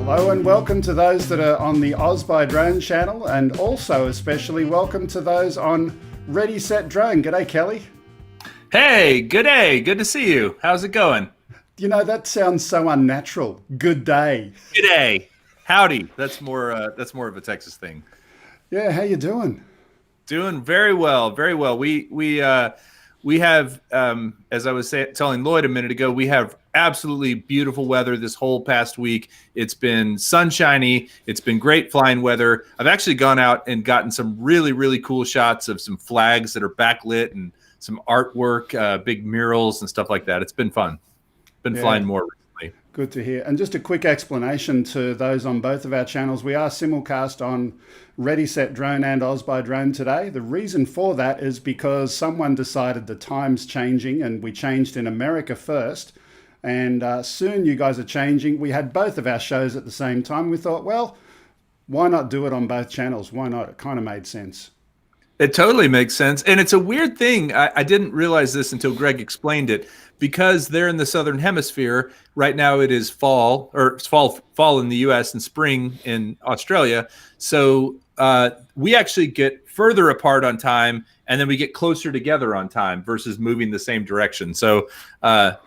Hello and welcome to those that are on the OzByDrone channel, and also especially welcome to those on Ready Set Drone. G'day, Kelly. Hey, good day. Good to see you. How's it going? You know, that sounds so unnatural. Good day. Good day. Howdy. That's more of a Texas thing. Yeah, how you doing? Doing very well. Very well. We have, as I was telling Lloyd a minute ago, we have absolutely beautiful weather this whole past week. It's been sunshiny. It's been great flying weather. I've actually gone out and gotten some really, really cool shots of some flags that are backlit and some artwork, big murals and stuff like that. It's been fun. Been flying more recently. Good to hear. And just a quick explanation to those on both of our channels. We are simulcast on Ready Set Drone and OzByDrone today. The reason for that is because someone decided the time's changing, and we changed in America first. And soon you guys are changing. We had both of our shows at the same time. We thought, well, why not do it on both channels? Why not? It kind of made sense. It totally makes sense. And it's a weird thing. I didn't realize this until Greg explained it. Because they're in the Southern Hemisphere, right now it is fall, or it's fall in the US and spring in Australia. So we actually get further apart on time, and then we get closer together on time versus moving the same direction. So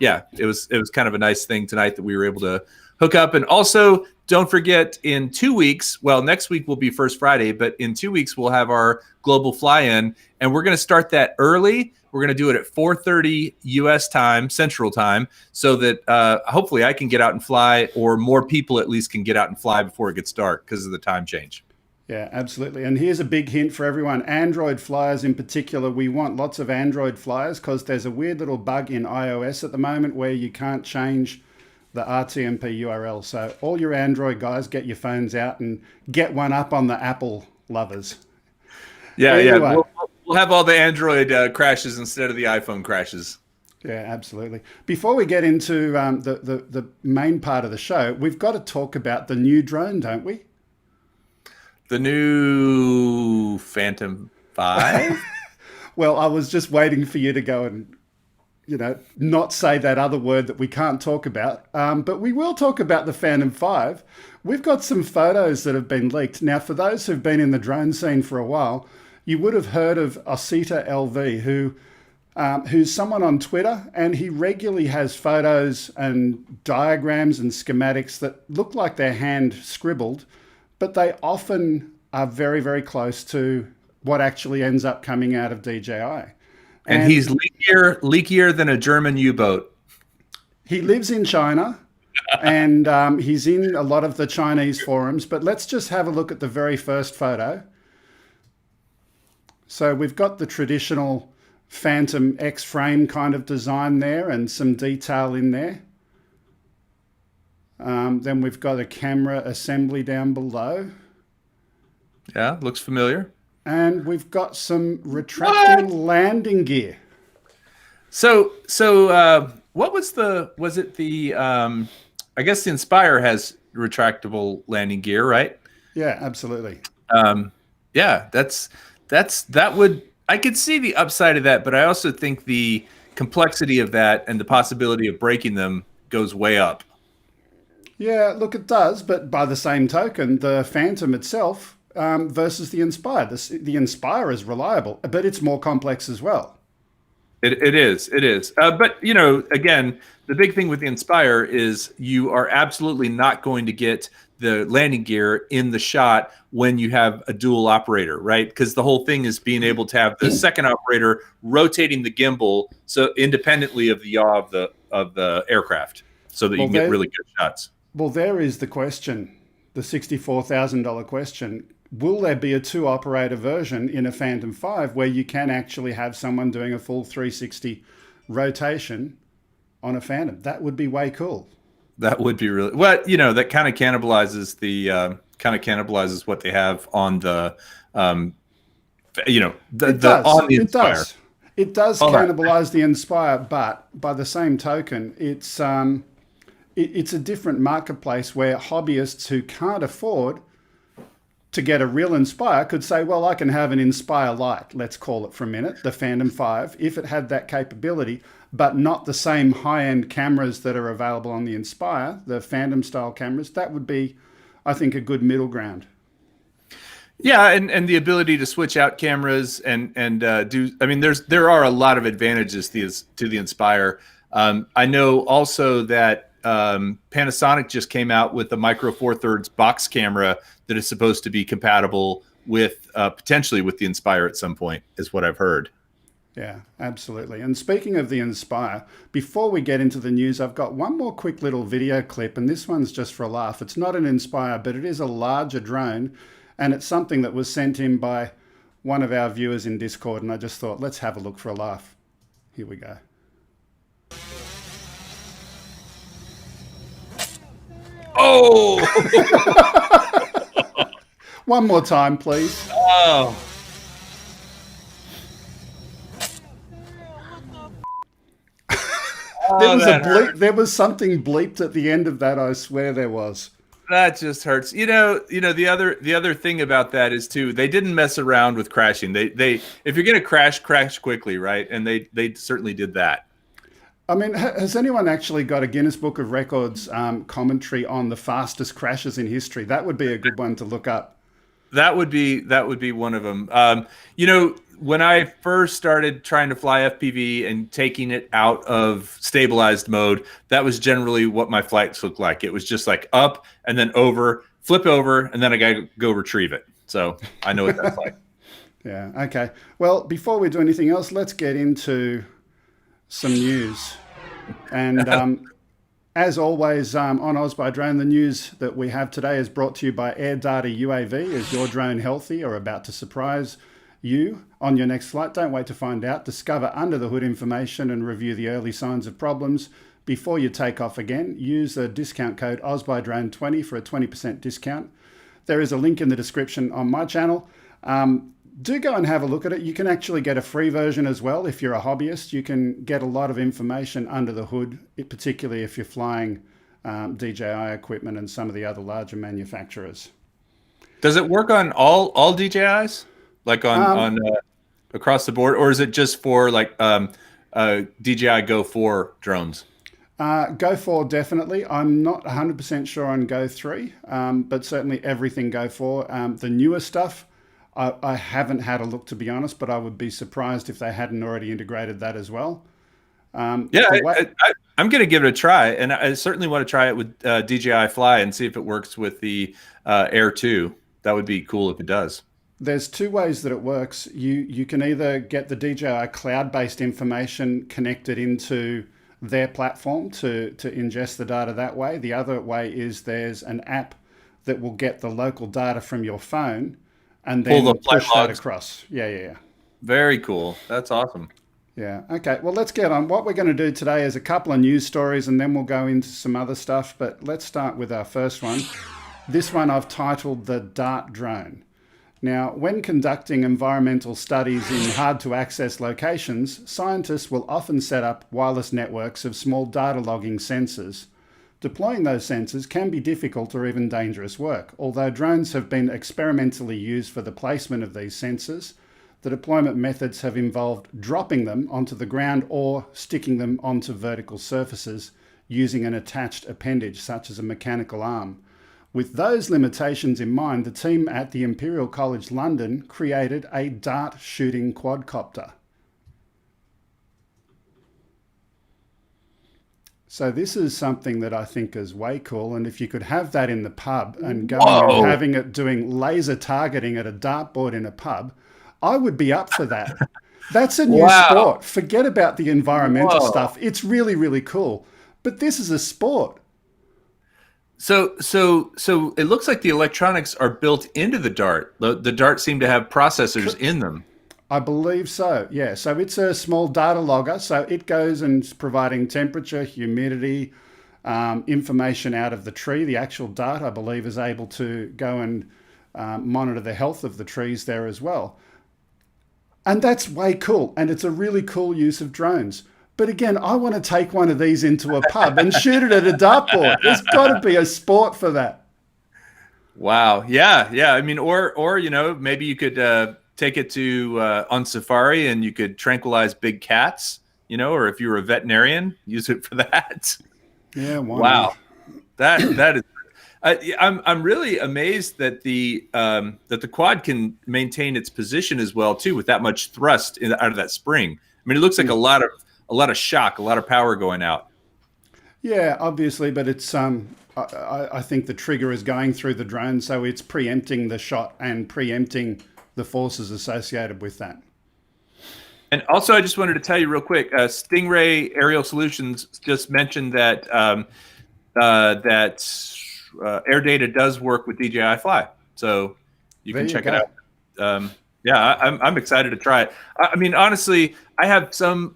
yeah, it was kind of a nice thing tonight that we were able to hook up. And also, don't forget, in 2 weeks, well, next week will be First Friday, but in 2 weeks we'll have our global fly-in, and we're going to start that early. We're going to do it at 4:30 U.S. time, Central time, so that hopefully I can get out and fly, or more people at least can get out and fly before it gets dark because of the time change. Yeah, absolutely. And here's a big hint for everyone. Android flyers in particular, we want lots of Android flyers because there's a weird little bug in iOS at the moment where you can't change the RTMP URL. So all your Android guys, get your phones out and get one up on the Apple lovers. Yeah, anyway, yeah. We'll have all the Android crashes instead of the iPhone crashes. Yeah, absolutely. Before we get into the main part of the show, we've got to talk about the new drone, don't we? The new Phantom 5? Well, I was just waiting for you to go and, not say that other word that we can't talk about. But we will talk about the Phantom 5. We've got some photos that have been leaked. Now, for those who've been in the drone scene for a while, you would have heard of Osita LV, who's someone on Twitter, and he regularly has photos and diagrams and schematics that look like they're hand scribbled, but they often are very, very close to what actually ends up coming out of DJI. And he's leakier than a German U-boat. He lives in China, and he's in a lot of the Chinese forums, but let's just have a look at the very first photo. So we've got the traditional Phantom X-frame kind of design there and some detail in there. Then we've got a camera assembly down below. Yeah, looks familiar. And we've got some retracting landing gear. So what was it the, I guess the Inspire has retractable landing gear, right? Yeah, absolutely. Yeah, that would, I could see the upside of that, but I also think the complexity of that and the possibility of breaking them goes way up. Yeah, look, it does, but by the same token, the Phantom itself versus the Inspire, the Inspire is reliable, but it's more complex as well. It is. But, again, the big thing with the Inspire is you are absolutely not going to get the landing gear in the shot when you have a dual operator, right? Because the whole thing is being able to have the second operator rotating the gimbal so independently of the yaw of the aircraft, so that you can get really good shots. Well, there is the question, the $64,000 question. Will there be a two-operator version in a Phantom 5 where you can actually have someone doing a full 360 rotation on a Phantom? That would be way cool. That would be really well. That kind of cannibalizes what they have on the, on the Inspire. It does cannibalize the Inspire, but by the same token, it's a different marketplace where hobbyists who can't afford to get a real Inspire could say, well, I can have an Inspire Lite, let's call it for a minute, the Phantom 5, if it had that capability, but not the same high-end cameras that are available on the Inspire, the Phantom-style cameras. That would be I think, a good middle ground. Yeah, and the ability to switch out cameras and do. I mean, there are a lot of advantages to the Inspire. I know also that Panasonic just came out with a Micro Four Thirds box camera that is supposed to be compatible with potentially with the Inspire at some point, is what I've heard. Yeah, absolutely. And speaking of the Inspire, before we get into the news, I've got one more quick little video clip, and this one's just for a laugh. It's not an Inspire, but it is a larger drone, and it's something that was sent in by one of our viewers in Discord, and I just thought, let's have a look for a laugh. Here we go. Oh! One more time, please. Oh! There was a bleep. There was something bleeped at the end of that. I swear there was. That just hurts. The other thing about that is too, they didn't mess around with crashing. They if you're gonna crash quickly, right? And they certainly did that. I mean, has anyone actually got a Guinness Book of Records commentary on the fastest crashes in history? That would be a good one to look up. That would be one of them. When I first started trying to fly FPV and taking it out of stabilized mode, that was generally what my flights looked like. It was just like up and then over, flip over, and then I got to go retrieve it. So I know what that's like. Yeah. Okay. Well, before we do anything else, let's get into some news. And as always, on OzByDrone, the news that we have today is brought to you by AirData UAV. Is your drone healthy or about to surprise you on your next flight? Don't wait to find out. Discover under the hood information and review the early signs of problems before you take off again. Use the discount code OzByDrone20 for a 20% discount. There is a link in the description on my channel. Do go and have a look at it. You can actually get a free version as well. If you're a hobbyist, you can get a lot of information under the hood, particularly if you're flying DJI equipment and some of the other larger manufacturers. Does it work on all DJIs? Like on across the board, or is it just for like DJI Go 4 drones? Go 4 definitely. I'm not 100% sure on Go 3, but certainly everything Go 4. The newer stuff, I haven't had a look, to be honest, but I would be surprised if they hadn't already integrated that as well. I'm going to give it a try, and I certainly want to try it with DJI Fly and see if it works with the Air 2. That would be cool if it does. There's two ways that it works. You can either get the DJI cloud-based information connected into their platform to ingest the data that way. The other way is there's an app that will get the local data from your phone and then push that across. Yeah. Very cool. That's awesome. Yeah. Okay. Well, let's get on. What we're going to do today is a couple of news stories, and then we'll go into some other stuff. But let's start with our first one. This one I've titled the Dart Drone. Now, when conducting environmental studies in hard-to-access locations, scientists will often set up wireless networks of small data logging sensors. Deploying those sensors can be difficult or even dangerous work. Although drones have been experimentally used for the placement of these sensors, the deployment methods have involved dropping them onto the ground or sticking them onto vertical surfaces using an attached appendage, such as a mechanical arm. With those limitations in mind, the team at the Imperial College London created a dart shooting quadcopter. So this is something that I think is way cool, and if you could have that in the pub and going and having it doing laser targeting at a dartboard in a pub, I would be up for that. That's a new sport. Forget about the environmental stuff. It's really, really cool. But this is a sport. So it looks like the electronics are built into the Dart. The Dart seem to have processors in them. I believe so, yeah. So it's a small data logger. So it goes and is providing temperature, humidity, information out of the tree. The actual Dart, I believe, is able to go and monitor the health of the trees there as well. And that's way cool. And it's a really cool use of drones. But again, I want to take one of these into a pub and shoot it at a dartboard. There's got to be a sport for that. Wow. Yeah. I mean, or maybe you could take it to on safari and you could tranquilize big cats. Or if you were a veterinarian, use it for that. Yeah. Wow. That is. I'm really amazed that the quad can maintain its position as well too, with that much thrust out of that spring. I mean, it looks like a lot of shock, a lot of power going out. Yeah, obviously, but it's I think the trigger is going through the drone, so it's preempting the shot and preempting the forces associated with that. And also, I just wanted to tell you real quick, Stingray Aerial Solutions just mentioned that AirData does work with DJI Fly, so you can check it out. Yeah, I'm excited to try it. I mean, honestly, I have some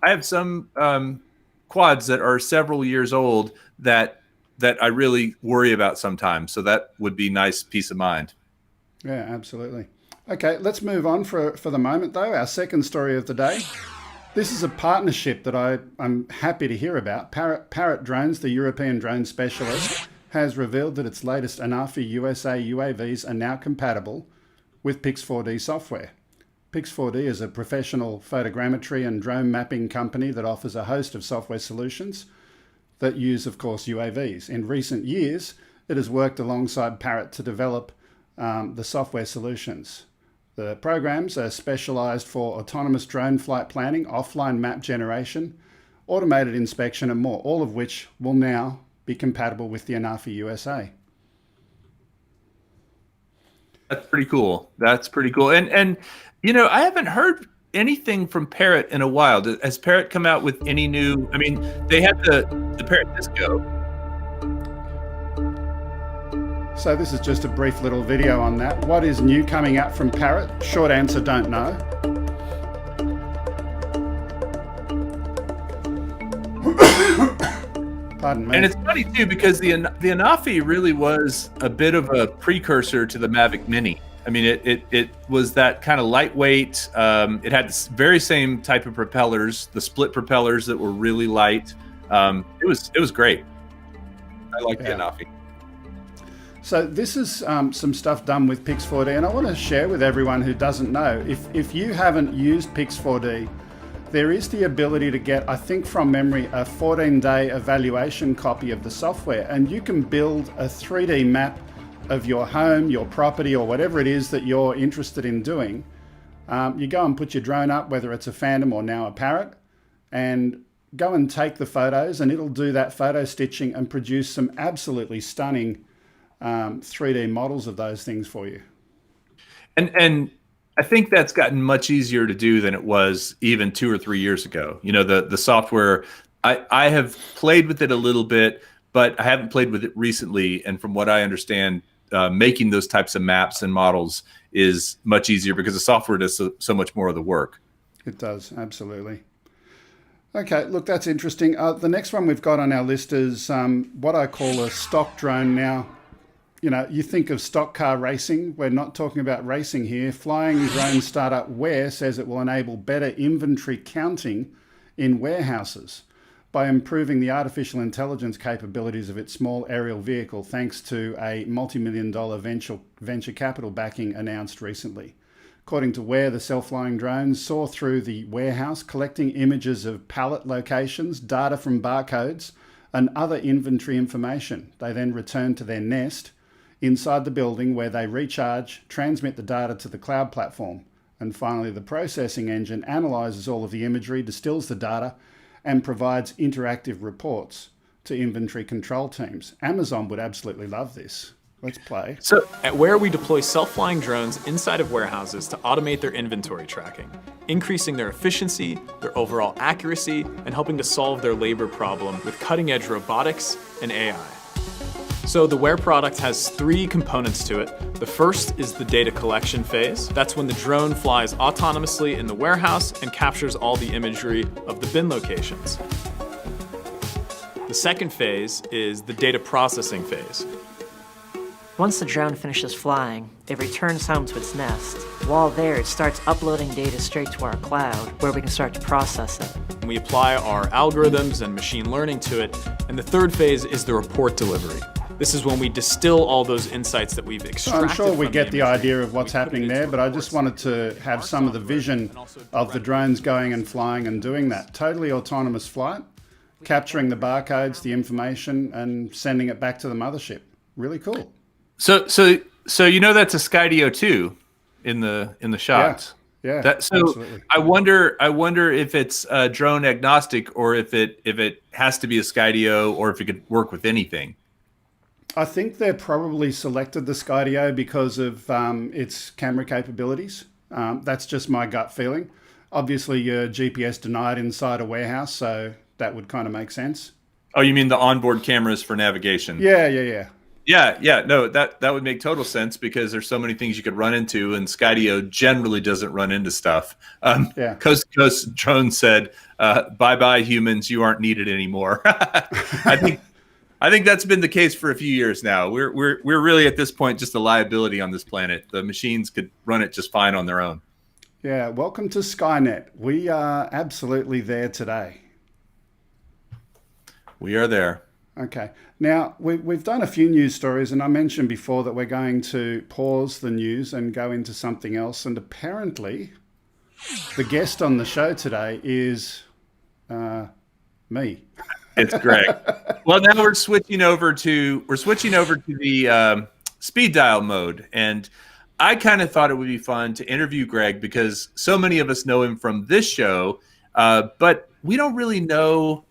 quads that are several years old that I really worry about sometimes. So that would be nice peace of mind. Yeah, absolutely. Okay, let's move on for the moment, though. Our second story of the day. This is a partnership that I'm happy to hear about. Parrot Drones, the European drone specialist, has revealed that its latest Anafi USA UAVs are now compatible with Pix4D software. Pix4D is a professional photogrammetry and drone mapping company that offers a host of software solutions that use, of course, UAVs. In recent years, it has worked alongside Parrot to develop the software solutions. The programs are specialized for autonomous drone flight planning, offline map generation, automated inspection, and more, all of which will now be compatible with the Anafi USA. That's pretty cool. That's pretty cool. And you know, I haven't heard anything from Parrot in a while. Has Parrot come out with any new? I mean, they had the Parrot Disco. So this is just a brief little video on that. What is new coming out from Parrot? Short answer, don't know. Pardon me. And it's funny too, because the Anafi really was a bit of a precursor to the Mavic Mini. I mean, it was that kind of lightweight. It had the very same type of propellers, the split propellers that were really light. It was great. I like the Anafi. So this is some stuff done with Pix4D, and I want to share with everyone who doesn't know. If you haven't used Pix4D, there is the ability to get, I think from memory, a 14-day evaluation copy of the software, and you can build a 3D map of your home, your property, or whatever it is that you're interested in doing. You go and put your drone up, whether it's a Phantom or now a Parrot, and go and take the photos, and it'll do that photo stitching and produce some absolutely stunning 3D models of those things for you. And I think that's gotten much easier to do than it was even 2 or 3 years ago. You know, the software, I have played with it a little bit, but I haven't played with it recently. And from what I understand, making those types of maps and models is much easier because the software does so much more of the work. It does, absolutely. Okay, look, that's interesting. The next one we've got on our list is what I call a stock drone now. You know, you think of stock car racing. We're not talking about racing here. Flying drone startup Ware says it will enable better inventory counting in warehouses by improving the artificial intelligence capabilities of its small aerial vehicle, thanks to a multi-million-dollar venture capital backing announced recently. According to Ware, the self-flying drones soar through the warehouse, collecting images of pallet locations, data from barcodes, and other inventory information. They then return to their nest inside the building, where they recharge, transmit the data to the cloud platform. And finally, the processing engine analyzes all of the imagery, distills the data, and provides interactive reports to inventory control teams. Amazon would absolutely love this. Let's play. So at Ware, we deploy self-flying drones inside of warehouses to automate their inventory tracking, increasing their efficiency, their overall accuracy, and helping to solve their labor problem with cutting-edge robotics and AI. So the Ware product has 3 components to it. The first is the data collection phase. That's when the drone flies autonomously in the warehouse and captures all the imagery of the bin locations. The second phase is the data processing phase. Once the drone finishes flying, it returns home to its nest. While there, it starts uploading data straight to our cloud, where we can start to process it. We apply our algorithms and machine learning to it. And the third phase is the report delivery. This is when we distill all those insights that we've extracted. I'm sure we get the idea of what's happening there, but I just wanted to have some of the vision of the drones going and flying and doing that. Totally autonomous flight, capturing the barcodes, the information, and sending it back to the mothership. Really cool. So you know that's a Skydio too in the shots. Yeah, So absolutely. I wonder if it's drone agnostic or if it has to be a Skydio or if it could work with anything. I think they probably selected the Skydio because of its camera capabilities. That's just my gut feeling. Obviously, you're GPS denied inside a warehouse, so that would kind of make sense. Oh, you mean the onboard cameras for navigation? Yeah. Yeah. No, that would make total sense because there's so many things you could run into, and Skydio generally doesn't run into stuff. Yeah. Coast to Coast Drone said, "Bye, humans, you aren't needed anymore." I think that's been the case for a few years now. We're really at this point just a liability on this planet. The machines could run it just fine on their own. Yeah, welcome to Skynet. We are absolutely there today. We are there. Okay. Now, we've done a few news stories, and I mentioned before that we're going to pause the news and go into something else. And apparently, the guest on the show today is me. It's Greg. Well, now we're switching over to the speed dial mode, and I kind of thought it would be fun to interview Greg because so many of us know him from this show, but we don't really know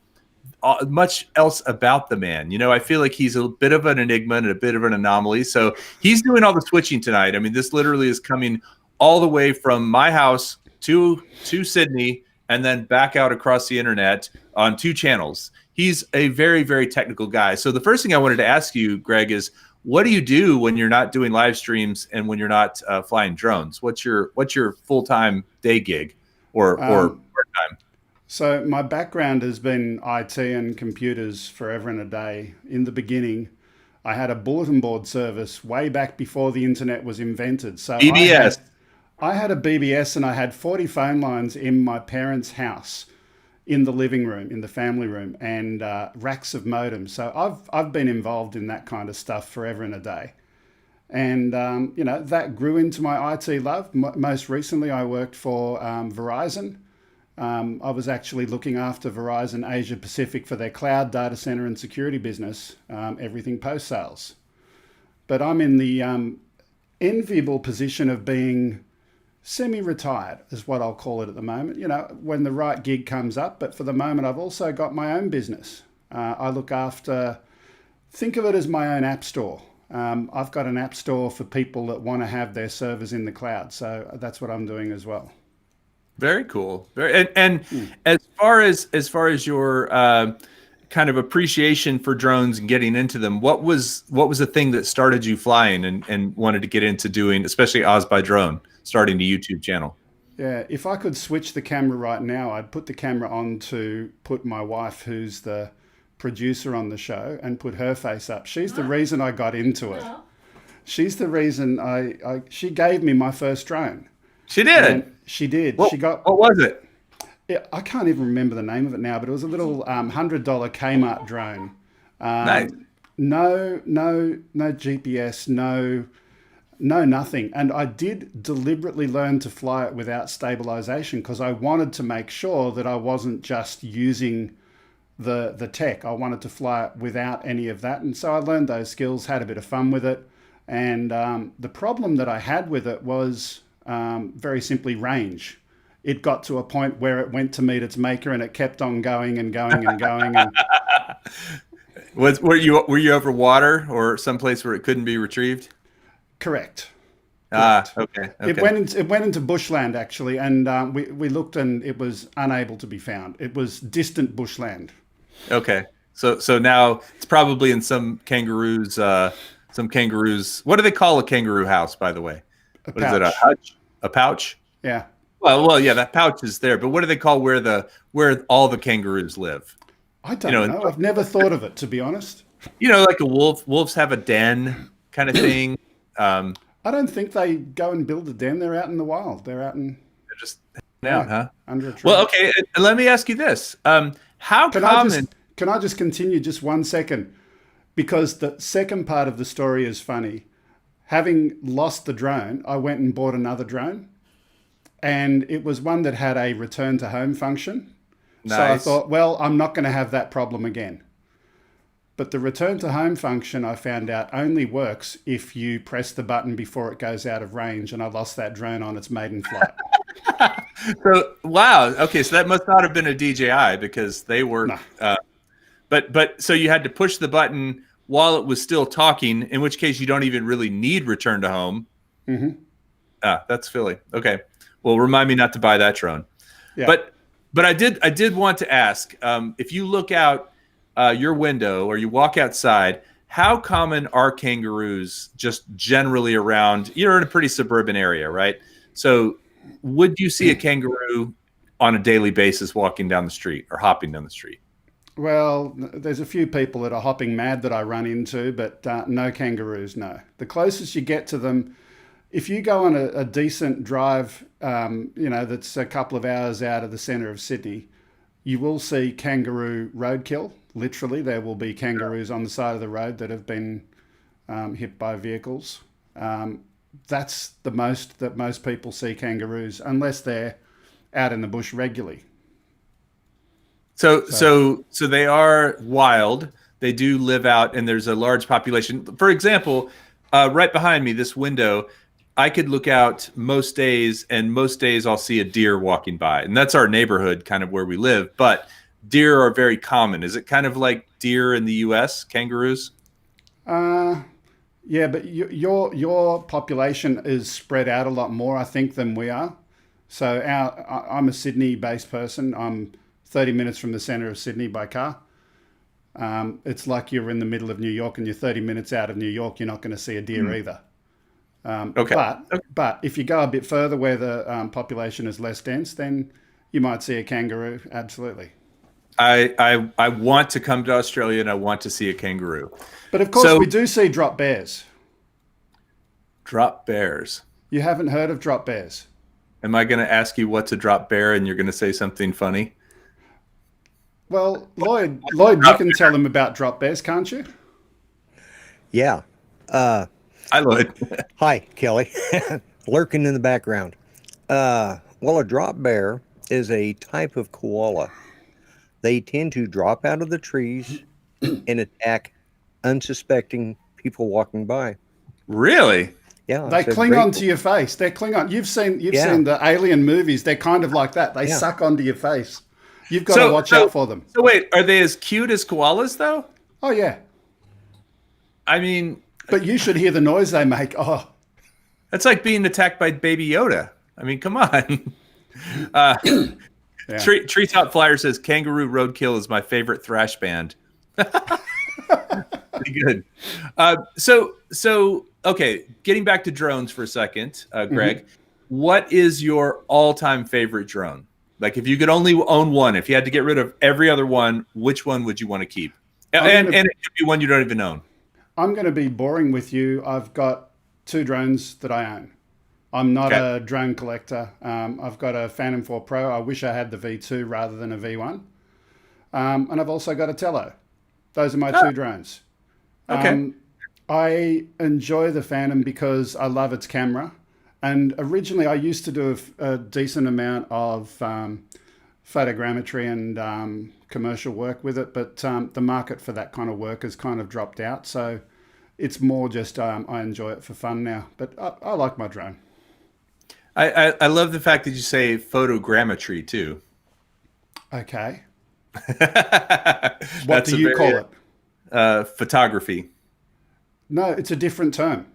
much else about the man. You know, I feel like he's a bit of an enigma and a bit of an anomaly. So he's doing all the switching tonight. I mean, this literally is coming all the way from my house to Sydney and then back out across the internet on 2 channels. He's a very, very technical guy. So the first thing I wanted to ask you, Greg, is what do you do when you're not doing live streams and when you're not flying drones? What's your full-time day gig or part-time? So my background has been IT and computers forever and a day. In the beginning, I had a bulletin board service way back before the internet was invented. So BBS. I had a BBS and I had 40 phone lines in my parents' house, in the living room, in the family room, and racks of modems. So I've been involved in that kind of stuff forever and a day. And, that grew into my IT love. Most recently, I worked for Verizon. I was actually looking after Verizon Asia Pacific for their cloud data center and security business, everything post-sales. But I'm in the enviable position of being semi-retired, is what I'll call it at the moment, when the right gig comes up. But for the moment, I've also got my own business. I look after, think of it as my own app store. I've got an app store for people that want to have their servers in the cloud. So that's what I'm doing as well. Very cool. And as far as your kind of appreciation for drones and getting into them, what was the thing that started you flying and wanted to get into doing, especially OzByDrone, starting the YouTube channel? Yeah, if I could switch the camera right now, I'd put the camera on to put my wife, who's the producer on the show, and put her face up. She's the reason I got into it. She's the reason she gave me my first drone. She did. And she did. What was it? Yeah, I can't even remember the name of it now, but it was a little $100 Kmart drone. Nice. No GPS, no nothing. And I did deliberately learn to fly it without stabilization because I wanted to make sure that I wasn't just using the tech. I wanted to fly it without any of that. And so I learned those skills, had a bit of fun with it. And the problem that I had with it was very simply range. It got to a point where it went to meet its maker and it kept on going and going and going. And Were you over water or someplace where it couldn't be retrieved? Correct. Okay. It went into bushland actually, and we looked and it was unable to be found. It was distant bushland. Okay. So now it's probably in some kangaroos. What do they call a kangaroo house, by the way? What is it? A hutch? A pouch? Yeah. Well, yeah, that pouch is there, but what do they call where all the kangaroos live? I don't know. I've never thought of it, to be honest. Like a wolf. Wolves have a den kind of thing. I don't think they go and build a den. They're out in the wild. They're just out, huh? Under a tree. Well, okay. Let me ask you this: how common? Can I just continue just 1 second? Because the second part of the story is funny. Having lost the drone, I went and bought another drone. And it was one that had a return to home function. Nice. So I thought, well, I'm not going to have that problem again. But the return to home function, I found out, only works if you press the button before it goes out of range, and I lost that drone on its maiden flight. So wow, okay, so that must not have been a DJI because they were. No. But so you had to push the button while it was still talking, in which case you don't even really need return to home. Mm-hmm. That's Philly. Okay, well, remind me not to buy that drone. Yeah. But I did want to ask, if you look out your window or you walk outside, how common are kangaroos just generally around? You're in a pretty suburban area, right? So would you see a kangaroo on a daily basis walking down the street or hopping down the street? Well, there's a few people that are hopping mad that I run into, but no kangaroos, no. The closest you get to them, if you go on a decent drive, that's a couple of hours out of the centre of Sydney, you will see kangaroo roadkill. Literally, there will be kangaroos on the side of the road that have been hit by vehicles. That's the most that most people see kangaroos, unless they're out in the bush regularly. So they are wild. They do live out, and there's a large population. For example, right behind me, this window, I could look out most days, and most days I'll see a deer walking by, and that's our neighborhood, kind of where we live. But deer are very common. Is it kind of like deer in the U.S., kangaroos? Yeah, but your population is spread out a lot more, I think, than we are. So I'm a Sydney-based person. I'm 30 minutes from the centre of Sydney by car. It's like you're in the middle of New York and you're 30 minutes out of New York. You're not going to see a deer either. Okay. But if you go a bit further where the population is less dense, then you might see a kangaroo. Absolutely. I want to come to Australia and I want to see a kangaroo. But of course, we do see drop bears. Drop bears. You haven't heard of drop bears? Am I going to ask you what's a drop bear and you're going to say something funny? Well, Lloyd, you can tell them about drop bears, can't you? Yeah. Hi, Lloyd. Hi, Kelly. Lurking in the background. Well, a drop bear is a type of koala. They tend to drop out of the trees and attack unsuspecting people walking by. Really? Yeah. They cling onto your face. They cling on. You've seen the Alien movies. They're kind of like that. They suck onto your face. You've got to watch out for them. So wait, are they as cute as koalas though? Oh yeah. I mean, but you should hear the noise they make. Oh, that's like being attacked by Baby Yoda. I mean, come on. Treetop Flyer says Kangaroo Roadkill is my favorite thrash band. Pretty good. So okay, getting back to drones for a second, Greg, what is your all-time favorite drone? Like, if you could only own one, if you had to get rid of every other one, which one would you want to keep? And it could be one you don't even own. I'm going to be boring with you. I've got 2 drones that I own. I'm not a drone collector. I've got a Phantom 4 Pro. I wish I had the V2 rather than a V1. And I've also got a Tello. Those are my 2 drones. Okay. I enjoy the Phantom because I love its camera. And originally I used to do a decent amount of photogrammetry and commercial work with it, but the market for that kind of work has kind of dropped out. So it's more just I enjoy it for fun now. But I like my drone. I love the fact that you say photogrammetry too. Okay. What do you call it? Photography. No, it's a different term.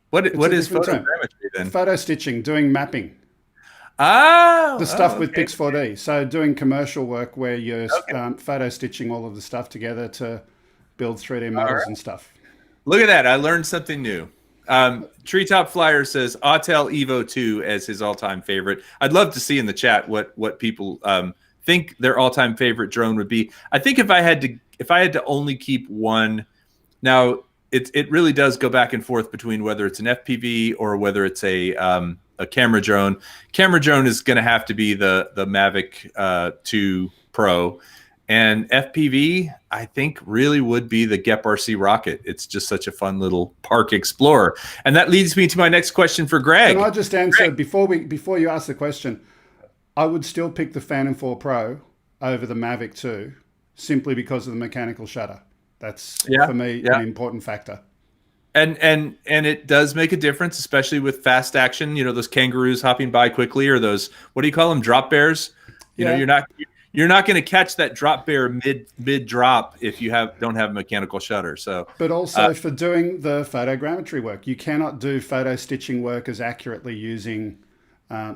What is photogrammetry then? Photo stitching, doing mapping. Oh, the stuff with Pix4D. So doing commercial work where you're photo stitching all of the stuff together to build 3D models and stuff. Look at that. I learned something new. Treetop Flyer says Autel Evo 2 as his all-time favorite. I'd love to see in the chat what people think their all-time favorite drone would be. I think if I had to only keep one. Now, it really does go back and forth between whether it's an FPV or whether it's a camera drone. Camera drone is going to have to be the Mavic 2 Pro, and FPV I think really would be the Gep RC Rocket. It's just such a fun little park explorer, and that leads me to my next question for Greg. Can I just answer before you ask the question? I would still pick the Phantom 4 Pro over the Mavic 2. simply because of the mechanical shutter. That's Yeah, for me yeah. an important factor. And it does make a difference, especially with fast action. You know, those kangaroos hopping by quickly, or those, what do you call them, drop bears? You know, Yeah. you're not going to catch that drop bear mid drop if you don't have a mechanical shutter. So, But also for doing the photogrammetry work, you cannot do photo stitching work as accurately using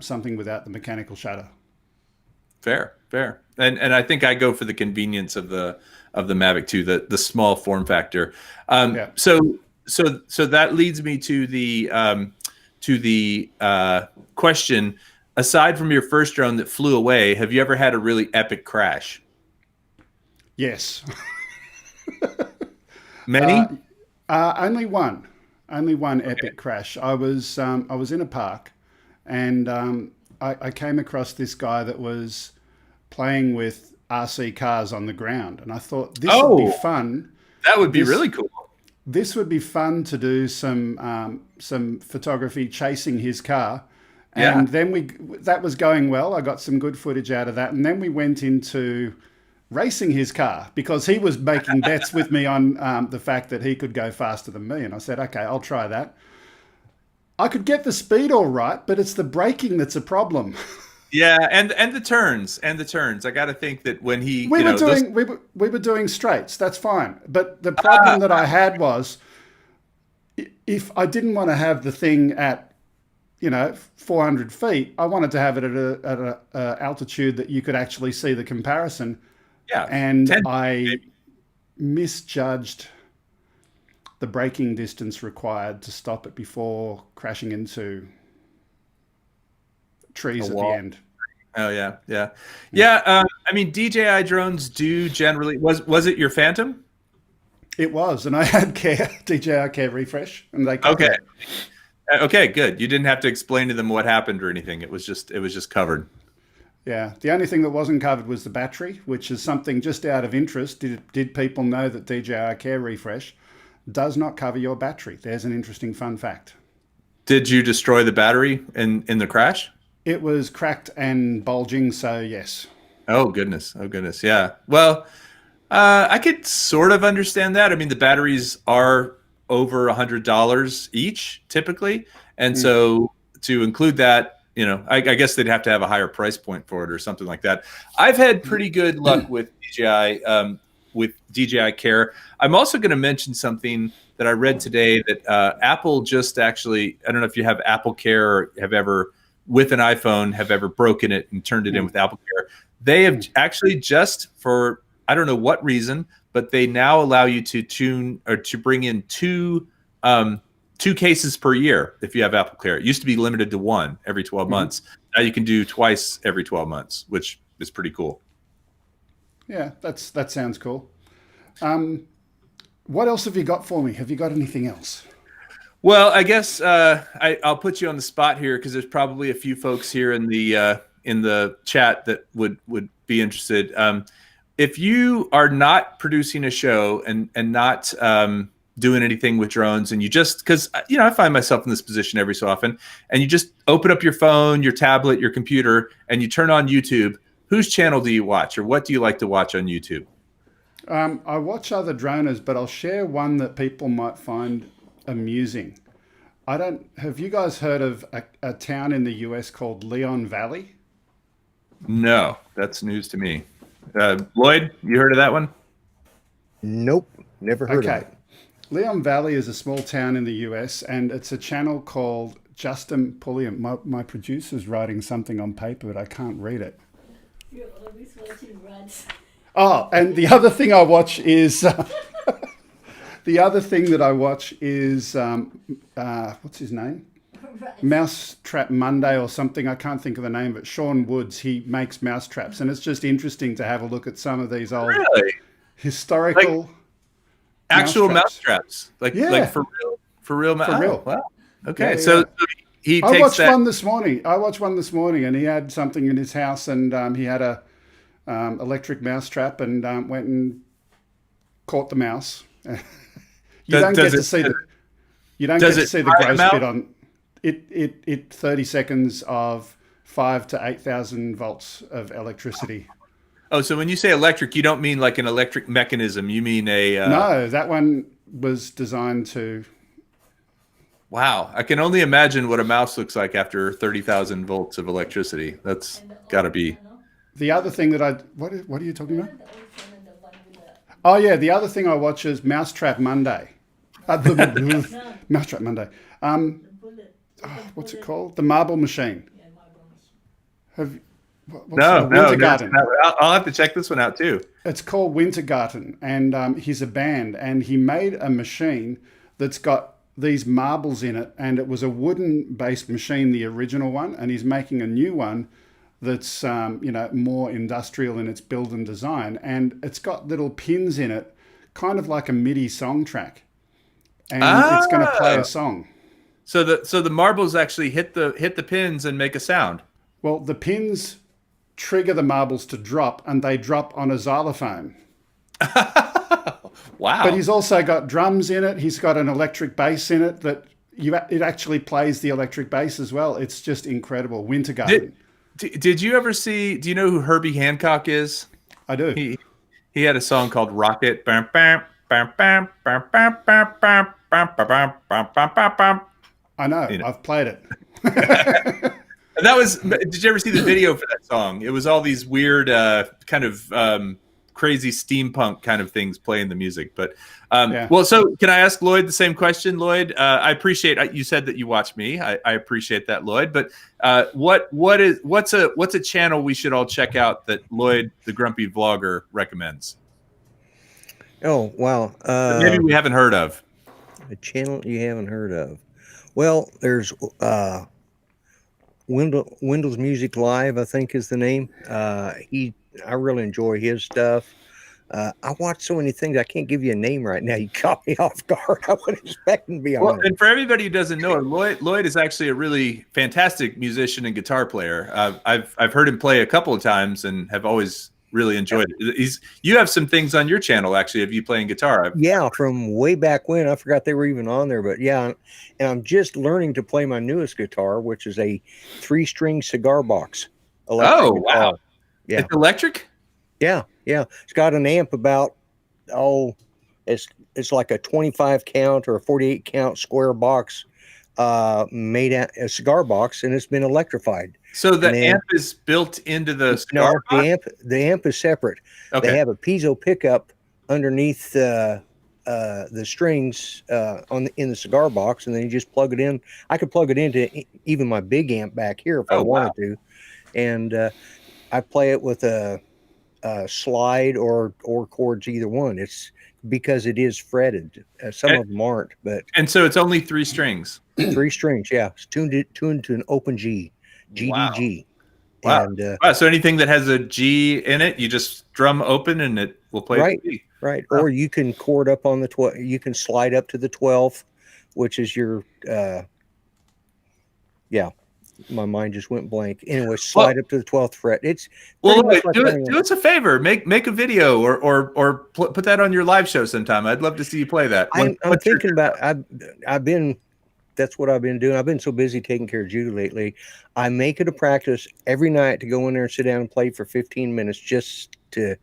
something without the mechanical shutter. fair. And I think I go for the convenience of the Mavic 2, the small form factor. Yeah. So that leads me to the question. Aside from your first drone that flew away, have you ever had a really epic crash? Yes. Many? Only one epic crash. I was in a park, and I came across this guy that was playing with RC cars on the ground, and I thought this would be fun. That would be really cool. This would be fun to do some photography chasing his car. And then that was going well. I got some good footage out of that. And then we went into racing his car because he was making bets with me on the fact that he could go faster than me. And I said, okay, I'll try that. I could get the speed all right, but it's the braking that's a problem. Yeah, and the turns. I got to think that when he we were doing straights. That's fine. But the problem that I had was if I didn't want to have the thing at 400 feet, I wanted to have it at a altitude that you could actually see the comparison. Yeah, and I misjudged the braking distance required to stop it before crashing into trees at the end. Oh yeah. I mean, DJI drones do generally. Was it your Phantom? It was, and I had DJI Care refresh, and they covered it. Okay, good. You didn't have to explain to them what happened or anything. It was just covered. Yeah. The only thing that wasn't covered was the battery, which is something just out of interest. Did people know that DJI Care refresh does not cover your battery? There's an interesting fun fact. Did you destroy the battery in the crash? It was cracked and bulging, so yes. Oh goodness. Yeah. Well, I could sort of understand that. I mean, the batteries are over $100 each typically, and so to include that, I guess they'd have to have a higher price point for it or something like that. I've had pretty good luck with DJI Care. I'm also going to mention something that I read today that Apple just actually, I don't know if you have Apple Care or have ever, with an iPhone, have ever broken it and turned it in with Apple Care. They have actually, just for, I don't know what reason, but they now allow you to tune or to bring in two cases per year if you have Apple Care. It used to be limited to one every 12 months. Now you can do twice every 12 months, which is pretty cool. Yeah, that sounds cool. What else have you got for me? Have you got anything else? Well, I guess I'll put you on the spot here because there's probably a few folks here in the chat that would be interested. If you are not producing a show and not doing anything with drones, and you just, because I find myself in this position every so often, and you just open up your phone, your tablet, your computer, and you turn on YouTube, whose channel do you watch, or what do you like to watch on YouTube? I watch other droners, but I'll share one that people might find amusing. Have you guys heard of a town in the US called Leon Valley? No, that's news to me. Lloyd, you heard of that one? Nope, never heard of it. Leon Valley is a small town in the US, and it's a channel called Justin Pulliam. My producer's writing something on paper, but I can't read it. You're always watching Ruds. Oh, and the other thing I watch is what's his name? Mousetrap Monday or something. I can't think of the name, but Sean Woods, he makes mousetraps, and it's just interesting to have a look at some of these old historical actual mousetraps. Like for real. Wow. Okay. So he takes I watched one this morning, and he had something in his house, and he had a electric mousetrap, and went and caught the mouse. You don't get to see the gross bit on it. 30 seconds of 5,000 to 8,000 volts of electricity. Oh, so when you say electric, you don't mean like an electric mechanism. You mean a No, that one was designed to. Wow. I can only imagine what a mouse looks like after 30,000 volts of electricity. That's got to be. The other thing that what are you talking about? Oh yeah, the other thing I watch is Mousetrap Monday. Mousetrap Monday. What's it called? The Marble Machine. No, I'll have to check this one out too. It's called Wintergarten, and he's a band, and he made a machine that's got these marbles in it, and it was a wooden-based machine, the original one, and he's making a new one that's more industrial in its build and design, and it's got little pins in it, kind of like a MIDI song track, and it's going to play a song. So the marbles actually hit the pins and make a sound. Well, the pins trigger the marbles to drop, and they drop on a xylophone. Wow. But he's also got drums in it. He's got an electric bass in it that it actually plays the electric bass as well. It's just incredible. Wintergarten. Did you ever see, do you know who Herbie Hancock is? I do. He had a song called Rocket. I know. I've played it. And that was, did you ever see the video for that song? It was all these weird kind of crazy steampunk kind of things playing the music. But well, so can I ask Lloyd the same question, Lloyd? I appreciate you said that you watch me. I appreciate that, Lloyd. But what's a channel we should all check out that Lloyd, the grumpy vlogger, recommends? Oh, wow. Maybe we haven't heard of. A channel you haven't heard of. Well, there's Windows Music Live, I think is the name. I really enjoy his stuff. I watch so many things. I can't give you a name right now. You caught me off guard. I wasn't expecting to be on it. And for everybody who doesn't know, Lloyd is actually a really fantastic musician and guitar player. I've heard him play a couple of times and have always really enjoyed it. You have some things on your channel actually of you playing guitar. Yeah, from way back when. I forgot they were even on there, but yeah. And I'm just learning to play my newest guitar, which is a 3-string cigar box. Oh, wow. Guitar. Yeah. It's electric? Yeah. It's got an amp about, it's like a 25 count or a 48 count square box made out a cigar box, and it's been electrified. So the amp is built into the cigar box? The amp is separate. Okay. They have a piezo pickup underneath the strings in the cigar box, and then you just plug it in. I could plug it into even my big amp back here if I wanted to, and I play it with a slide or chords, either one. It's because it is fretted. Some of them aren't, but so it's only 3 strings. 3 strings, yeah. It's tuned to an open G, GDG. Wow. And so anything that has a G in it, you just drum open and it will play. Right, the G. right. Or you can chord up on the 12. You can slide up to the 12th, which is your My mind just went blank. Anyway, slide up to the 12th fret. It's do us a favor. Make a video or put that on your live show sometime. I'd love to see you play that. I'm thinking about. I've been. That's what I've been doing. I've been so busy taking care of Judy lately. I make it a practice every night to go in there and sit down and play for 15 minutes, just to,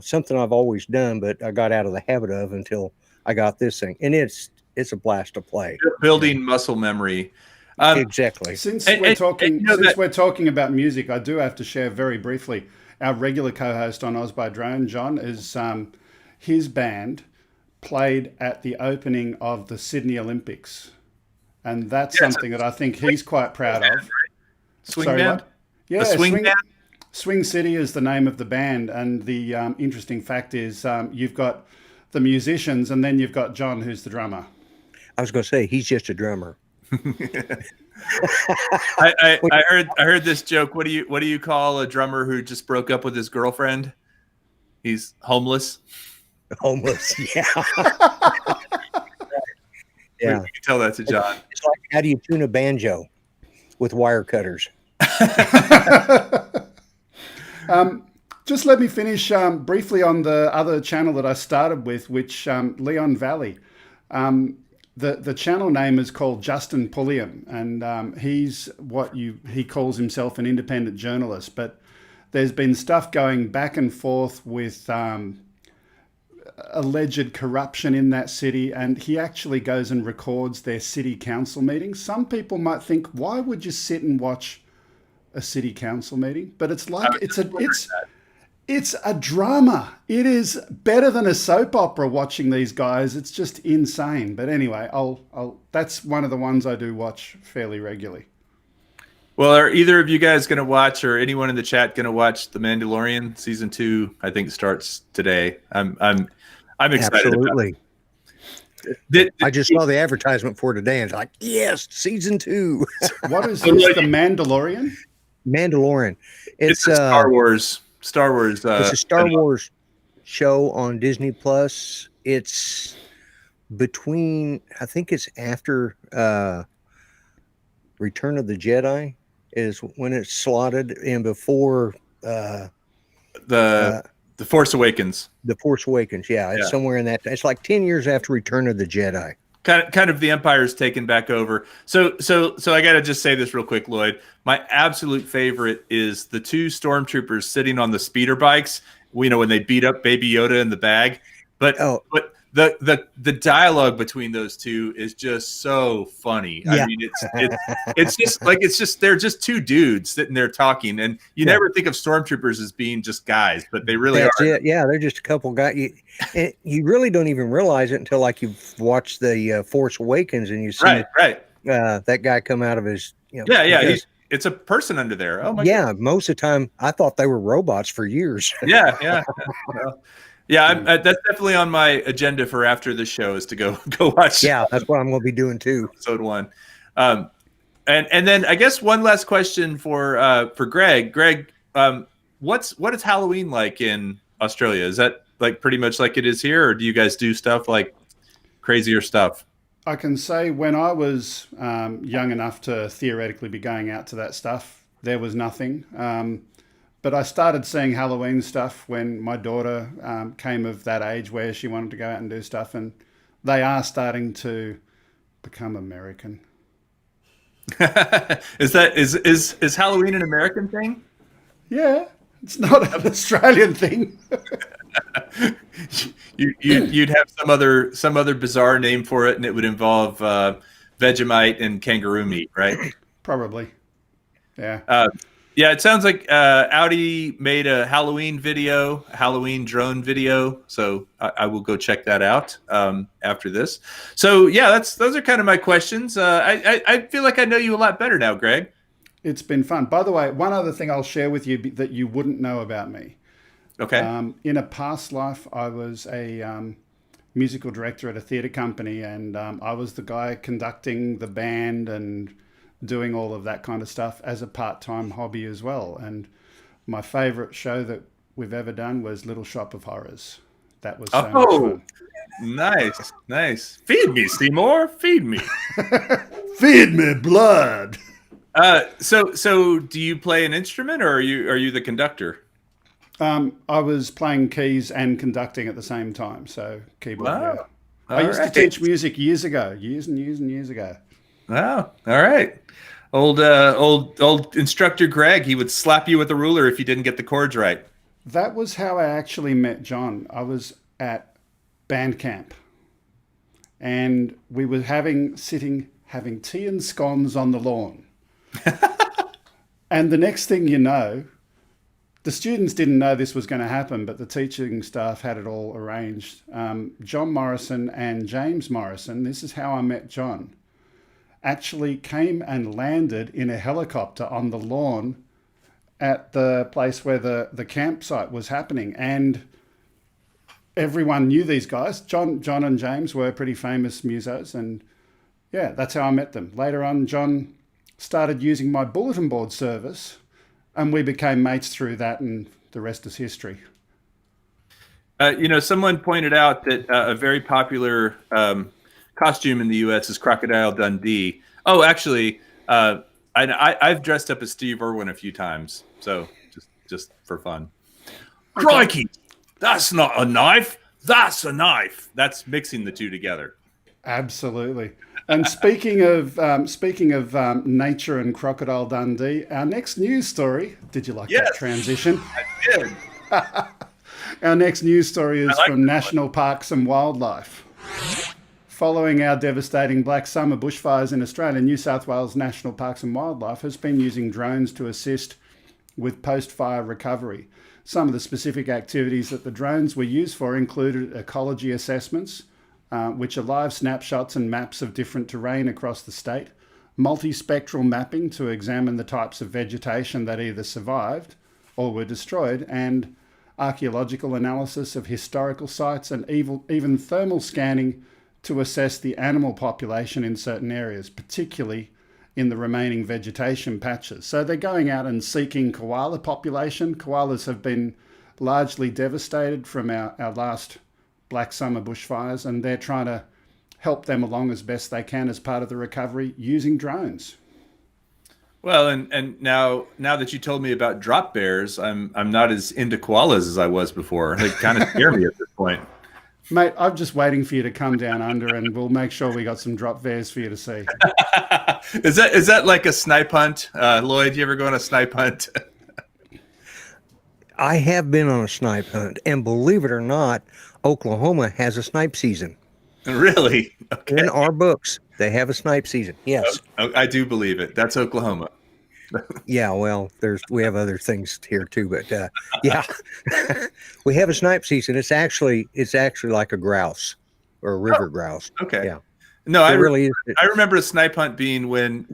something I've always done, but I got out of the habit of until I got this thing, and it's a blast to play. Building muscle memory. Exactly. Since we're talking about music, I do have to share very briefly. Our regular co-host on OzByDrone, John, is his band played at the opening of the Sydney Olympics, and that's something that I think he's quite proud of. Swing band. Yeah, swing band. Swing City is the name of the band, and the interesting fact is you've got the musicians, and then you've got John, who's the drummer. I was going to say he's just a drummer. I heard this joke. What do you call a drummer who just broke up with his girlfriend? He's homeless. Homeless, yeah. Yeah. You can tell that to John. It's like, how do you tune a banjo with wire cutters? Just let me finish briefly on the other channel that I started with, which Leon Valley. The channel name is called Justin Pulliam, and he's he calls himself an independent journalist. But There's been stuff going back and forth with alleged corruption in that city, and he actually goes and records their city council meetings. Some people might think, why would you sit and watch a city council meeting? But it's like it's a drama. It is better than a soap opera watching these guys. It's just insane. But anyway, that's one of the ones I do watch fairly regularly. Well, are either of you guys going to watch, or anyone in the chat going to watch The Mandalorian season 2? I think starts today. I'm excited. Absolutely. About it. I just saw the advertisement for today, and it's like, yes, season 2. What is this? The Mandalorian? Mandalorian. It's a Star Wars. It's a Star Wars show on Disney Plus. It's between, I think it's after Return of the Jedi is when it's slotted, and before the Force Awakens. The Force Awakens, yeah, it's somewhere in that. It's like 10 years after Return of the Jedi. Kind of the Empire's taken back over. So I got to just say this real quick, Lloyd. My absolute favorite is the 2 stormtroopers sitting on the speeder bikes. When they beat up Baby Yoda in the bag. But the dialogue between those two is just so funny. Yeah. I mean, it's just they're just 2 dudes sitting there talking, and you never think of stormtroopers as being just guys, but they really are. It. Yeah, they're just a couple guys. You really don't even realize it until like you've watched the Force Awakens and you see that guy come out of his. It's a person under there. Oh my God. Most of the time I thought they were robots for years. Yeah. That's definitely on my agenda for after the show is to go watch. Yeah, that's what I'm going to be doing too. Episode 1, and then I guess one last question for Greg. Greg, what is Halloween like in Australia? Is that like pretty much like it is here, or do you guys do stuff like crazier stuff? I can say when I was young enough to theoretically be going out to that stuff, there was nothing. But I started seeing Halloween stuff when my daughter came of that age where she wanted to go out and do stuff, and they are starting to become American. Is Halloween an American thing? Yeah, it's not an Australian thing. You'd have some other bizarre name for it, and it would involve Vegemite and kangaroo meat, right? Probably. Yeah. Yeah, it sounds like Audi made a Halloween drone video, so I will go check that out after this. So yeah, those are kind of my questions. I feel like I know you a lot better now, Greg. It's been fun. By the way, one other thing I'll share with you that you wouldn't know about me. Okay. In a past life, I was a musical director at a theatre company, and I was the guy conducting the band and doing all of that kind of stuff as a part-time hobby as well. And my favorite show that we've ever done was Little Shop of Horrors. That was so much fun. Nice. Feed me, Seymour. Feed me. Feed me blood. So do you play an instrument, or are you the conductor? I was playing keys and conducting at the same time, so keyboard. Wow. Yeah. I used to teach music years and years ago. Wow. All right. Old instructor Greg, he would slap you with a ruler if you didn't get the chords right. That was how I actually met John. I was at band camp, and we were having tea and scones on the lawn. And the next thing you know, the students didn't know this was going to happen, but the teaching staff had it all arranged. John Morrison and James Morrison, this is how I met John, actually came and landed in a helicopter on the lawn at the place where the campsite was happening. And everyone knew these guys. John and James were pretty famous musos. And yeah, that's how I met them. Later on, John started using my bulletin board service, and we became mates through that, and the rest is history. Someone pointed out that a very popular costume in the U.S. is Crocodile Dundee. Oh, actually, I've dressed up as Steve Irwin a few times, so just for fun. Crikey, that's not a knife. That's a knife. That's mixing the two together. Absolutely. And speaking of nature and Crocodile Dundee, our next news story. Did you like that Yes. transition? I did. Our next news story is like from this National Parks and Wildlife. Following our devastating Black Summer bushfires in Australia, New South Wales National Parks and Wildlife has been using drones to assist with post-fire recovery. Some of the specific activities that the drones were used for included ecology assessments, which are live snapshots and maps of different terrain across the state, multispectral mapping to examine the types of vegetation that either survived or were destroyed, and archaeological analysis of historical sites, and even thermal scanning to assess the animal population in certain areas, particularly in the remaining vegetation patches. So they're going out and seeking koala population. Koalas have been largely devastated from our last Black Summer bushfires, and they're trying to help them along as best they can as part of the recovery using drones. Well, and now that you told me about drop bears, I'm not as into koalas as I was before. They kind of scare me at this point. Mate, I'm just waiting for you to come down under, and we'll make sure we got some drop bears for you to see. Is that like a snipe hunt? Lloyd, you ever go on a snipe hunt? I have been on a snipe hunt, and believe it or not, Oklahoma has a snipe season. Really? Okay. In our books, they have a snipe season. Yes. I do believe it. That's Oklahoma. Yeah, well, we have other things here too, but yeah, we have a snipe season. It's actually like a grouse or a river grouse. Okay. Yeah. No, I really is. I remember a snipe hunt being when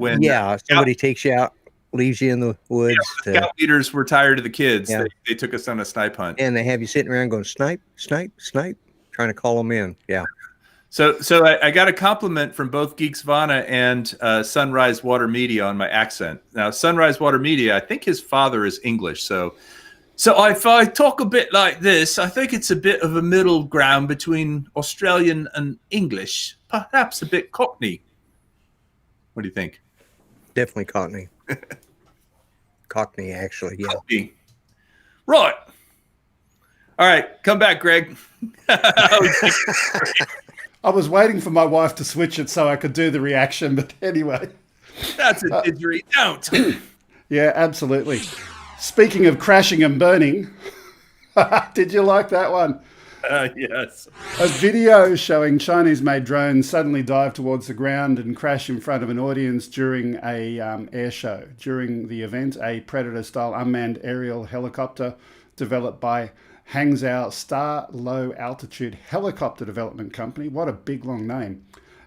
somebody takes you out, leaves you in the woods. Scout leaders were tired of the kids. Yeah. They took us on a snipe hunt, and they have you sitting around going snipe, snipe, snipe, trying to call them in. Yeah. So I got a compliment from both Geeks Vana and Sunrise Water Media on my accent. Now, Sunrise Water Media, I think his father is English. So if I talk a bit like this, I think it's a bit of a middle ground between Australian and English, perhaps a bit Cockney. What do you think? Definitely Cockney. Cockney, actually, yeah. Cockney. Right. All right, come back, Greg. I was waiting for my wife to switch it so I could do the reaction, but anyway. That's a didgeridoo. Yeah, absolutely. Speaking of crashing and burning, did you like that one? Yes. A video showing Chinese-made drones suddenly dive towards the ground and crash in front of an audience during a air show. During the event, a Predator-style unmanned aerial helicopter developed by Hangzhou Star Low Altitude Helicopter Development Company. What a big, long name.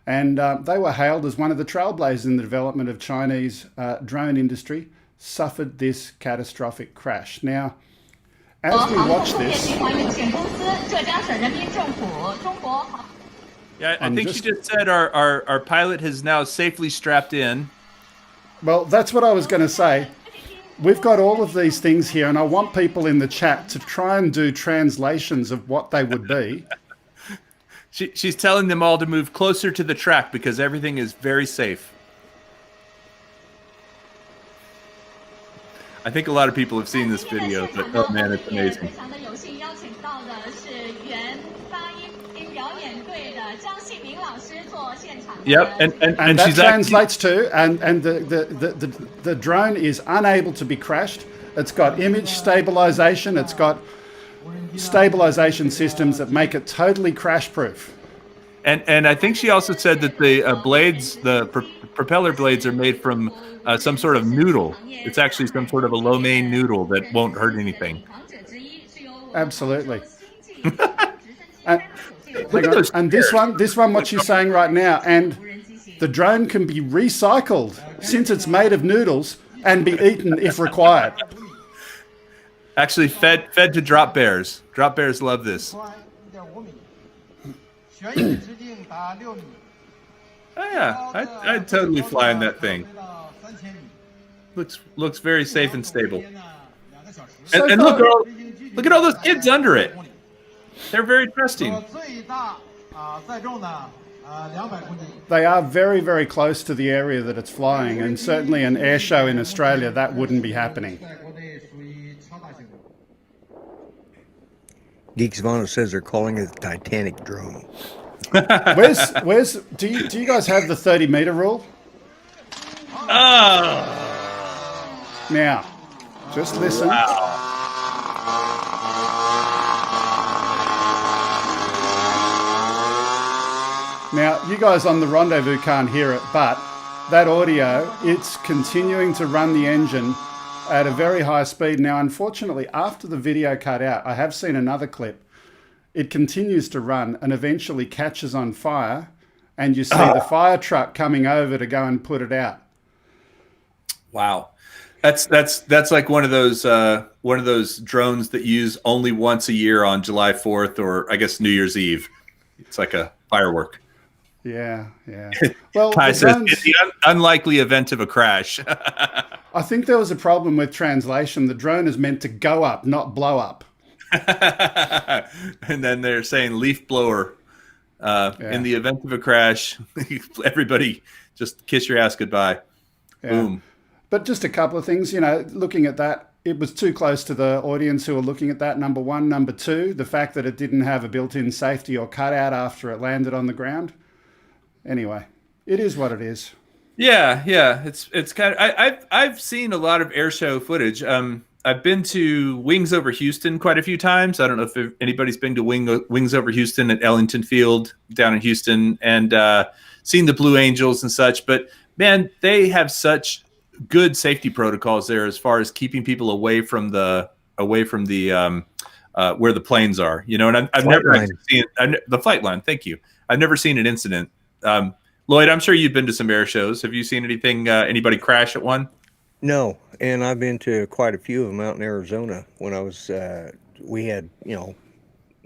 And they were hailed as one of the trailblazers in the development of Chinese drone industry, suffered this catastrophic crash. Now, as we watch this... Yeah, I think she just said our pilot has now safely strapped in. Well, that's what I was going to say. We've got all of these things here, and I want people in the chat to try and do translations of what they would be. She's telling them all to move closer to the track because everything is very safe. I think a lot of people have seen this video, but oh man, it's amazing. Yep, and that she's translates to, and the drone is unable to be crashed. It's got image stabilization. It's got stabilization systems that make it totally crash proof. And I think she also said that the blades, the propeller blades, are made from some sort of noodle. It's actually some sort of a lo mein noodle that won't hurt anything. Absolutely. And this one, what she's saying right now, and the drone can be recycled since it's made of noodles and be eaten if required. Actually, fed to drop bears. Drop bears love this. Oh yeah, I'd totally fly in that thing. Looks very safe and stable. And look at all those kids under it. They're very trusting. They are very, very close to the area that it's flying, and certainly an air show in Australia, that wouldn't be happening. Geeks Vana says they're calling it the Titanic drone. Do you guys have the 30-meter rule? Now, just listen. Now, you guys on the rendezvous can't hear it, but that audio, it's continuing to run the engine at a very high speed. Now, unfortunately, after the video cut out, I have seen another clip. It continues to run and eventually catches on fire, and you see the fire truck coming over to go and put it out. Wow. That's like one of those drones that you use only once a year on July 4th or I guess New Year's Eve. It's like a firework. Yeah. Well, Ty says, in the unlikely event of a crash. I think there was a problem with translation. The drone is meant to go up, not blow up. And then they're saying leaf blower. In the event of a crash, everybody just kiss your ass goodbye. Yeah. Boom. But just a couple of things, looking at that, it was too close to the audience who were looking at that, number one. Number two, the fact that it didn't have a built-in safety or cutout after it landed on the ground. Anyway, it is what it is. Yeah. It's kind of. I've seen a lot of air show footage. I've been to Wings Over Houston quite a few times. I don't know if anybody's been to Wings Over Houston at Ellington Field down in Houston and seen the Blue Angels and such. But man, they have such good safety protocols there as far as keeping people away from the where the planes are. And I've never actually seen the flight line. Thank you. I've never seen an incident. Lloyd, I'm sure you've been to some air shows. Have you seen anything? Anybody crash at one? No, and I've been to quite a few of them out in Arizona. When I was, we had,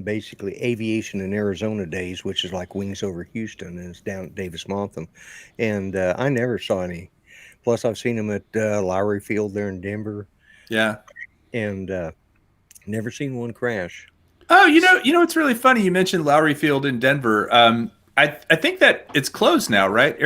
basically aviation in Arizona days, which is like Wings Over Houston, and it's down at Davis-Monthan, and I never saw any. Plus, I've seen them at Lowry Field there in Denver. Yeah, and never seen one crash. Oh, it's really funny. You mentioned Lowry Field in Denver. I think that it's closed now, right?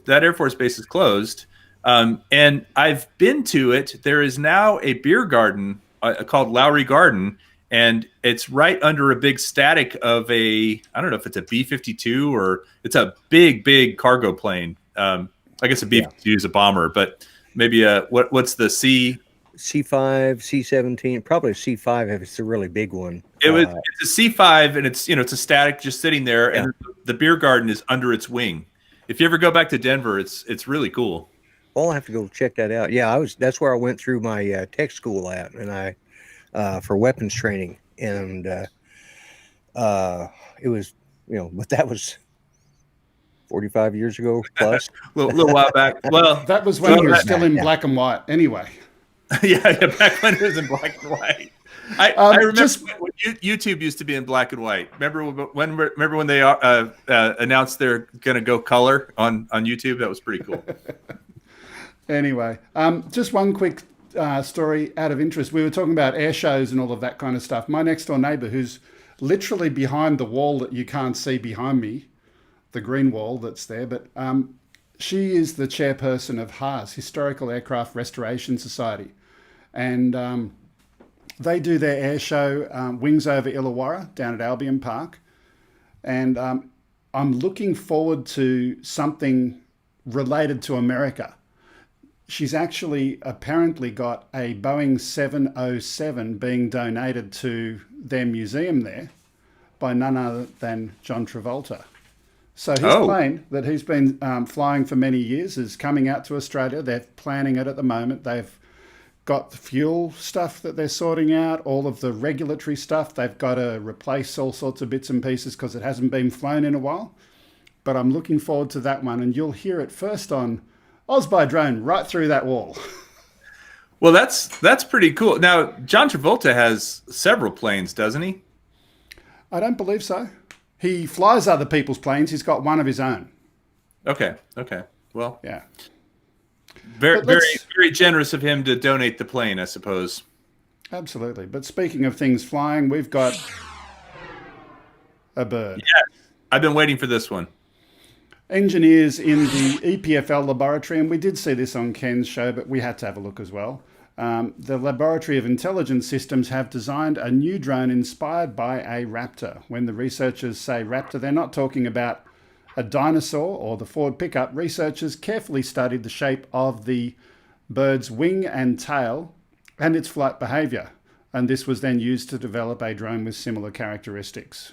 That Air Force base is closed. And I've been to it. There is now a beer garden called Lowry Garden, and it's right under a big static of I don't know if it's a B-52 or it's a big cargo plane. I guess a B-52 is a bomber, but maybe what's the C? C5, C17, probably a C5 if it's a really big one. It's a C5, and it's a static just sitting there, and the beer garden is under its wing. If you ever go back to Denver, it's really cool. Well, I'll have to go check that out. Yeah, that's where I went through my tech school at, and for weapons training, and it was, but that was 45 years ago plus. a little while back. Well, that was when you were still in black and white. Anyway. yeah, back when it was in black and white. I remember when YouTube used to be in black and white. Remember when they announced they're going to go color on YouTube? That was pretty cool. Anyway, just one quick story out of interest. We were talking about air shows and all of that kind of stuff. My next door neighbor, who's literally behind the wall that you can't see behind me, the green wall that's there, but she is the chairperson of HARS, Historical Aircraft Restoration Society. And they do their air show, Wings Over Illawarra, down at Albion Park. And I'm looking forward to something related to America. She's actually apparently got a Boeing 707 being donated to their museum there by none other than John Travolta. So his plane that he's been flying for many years is coming out to Australia. They're planning it at the moment. They've got the fuel stuff that they're sorting out, all of the regulatory stuff. They've got to replace all sorts of bits and pieces because it hasn't been flown in a while. But I'm looking forward to that one, and you'll hear it first on OzByDrone right through that wall. Well, that's pretty cool. Now, John Travolta has several planes, doesn't he? I don't believe so. He flies other people's planes. He's got one of his own. Okay. Well, yeah. Very generous of him to donate the plane, I suppose. Absolutely. But speaking of things flying, we've got a bird. Yes. I've been waiting for this one. Engineers in the EPFL laboratory, and we did see this on Ken's show, but we had to have a look as well. The Laboratory of Intelligence Systems have designed a new drone inspired by a raptor. When the researchers say raptor, they're not talking about a dinosaur or the Ford pickup. Researchers carefully studied the shape of the bird's wing and tail and its flight behavior. And this was then used to develop a drone with similar characteristics.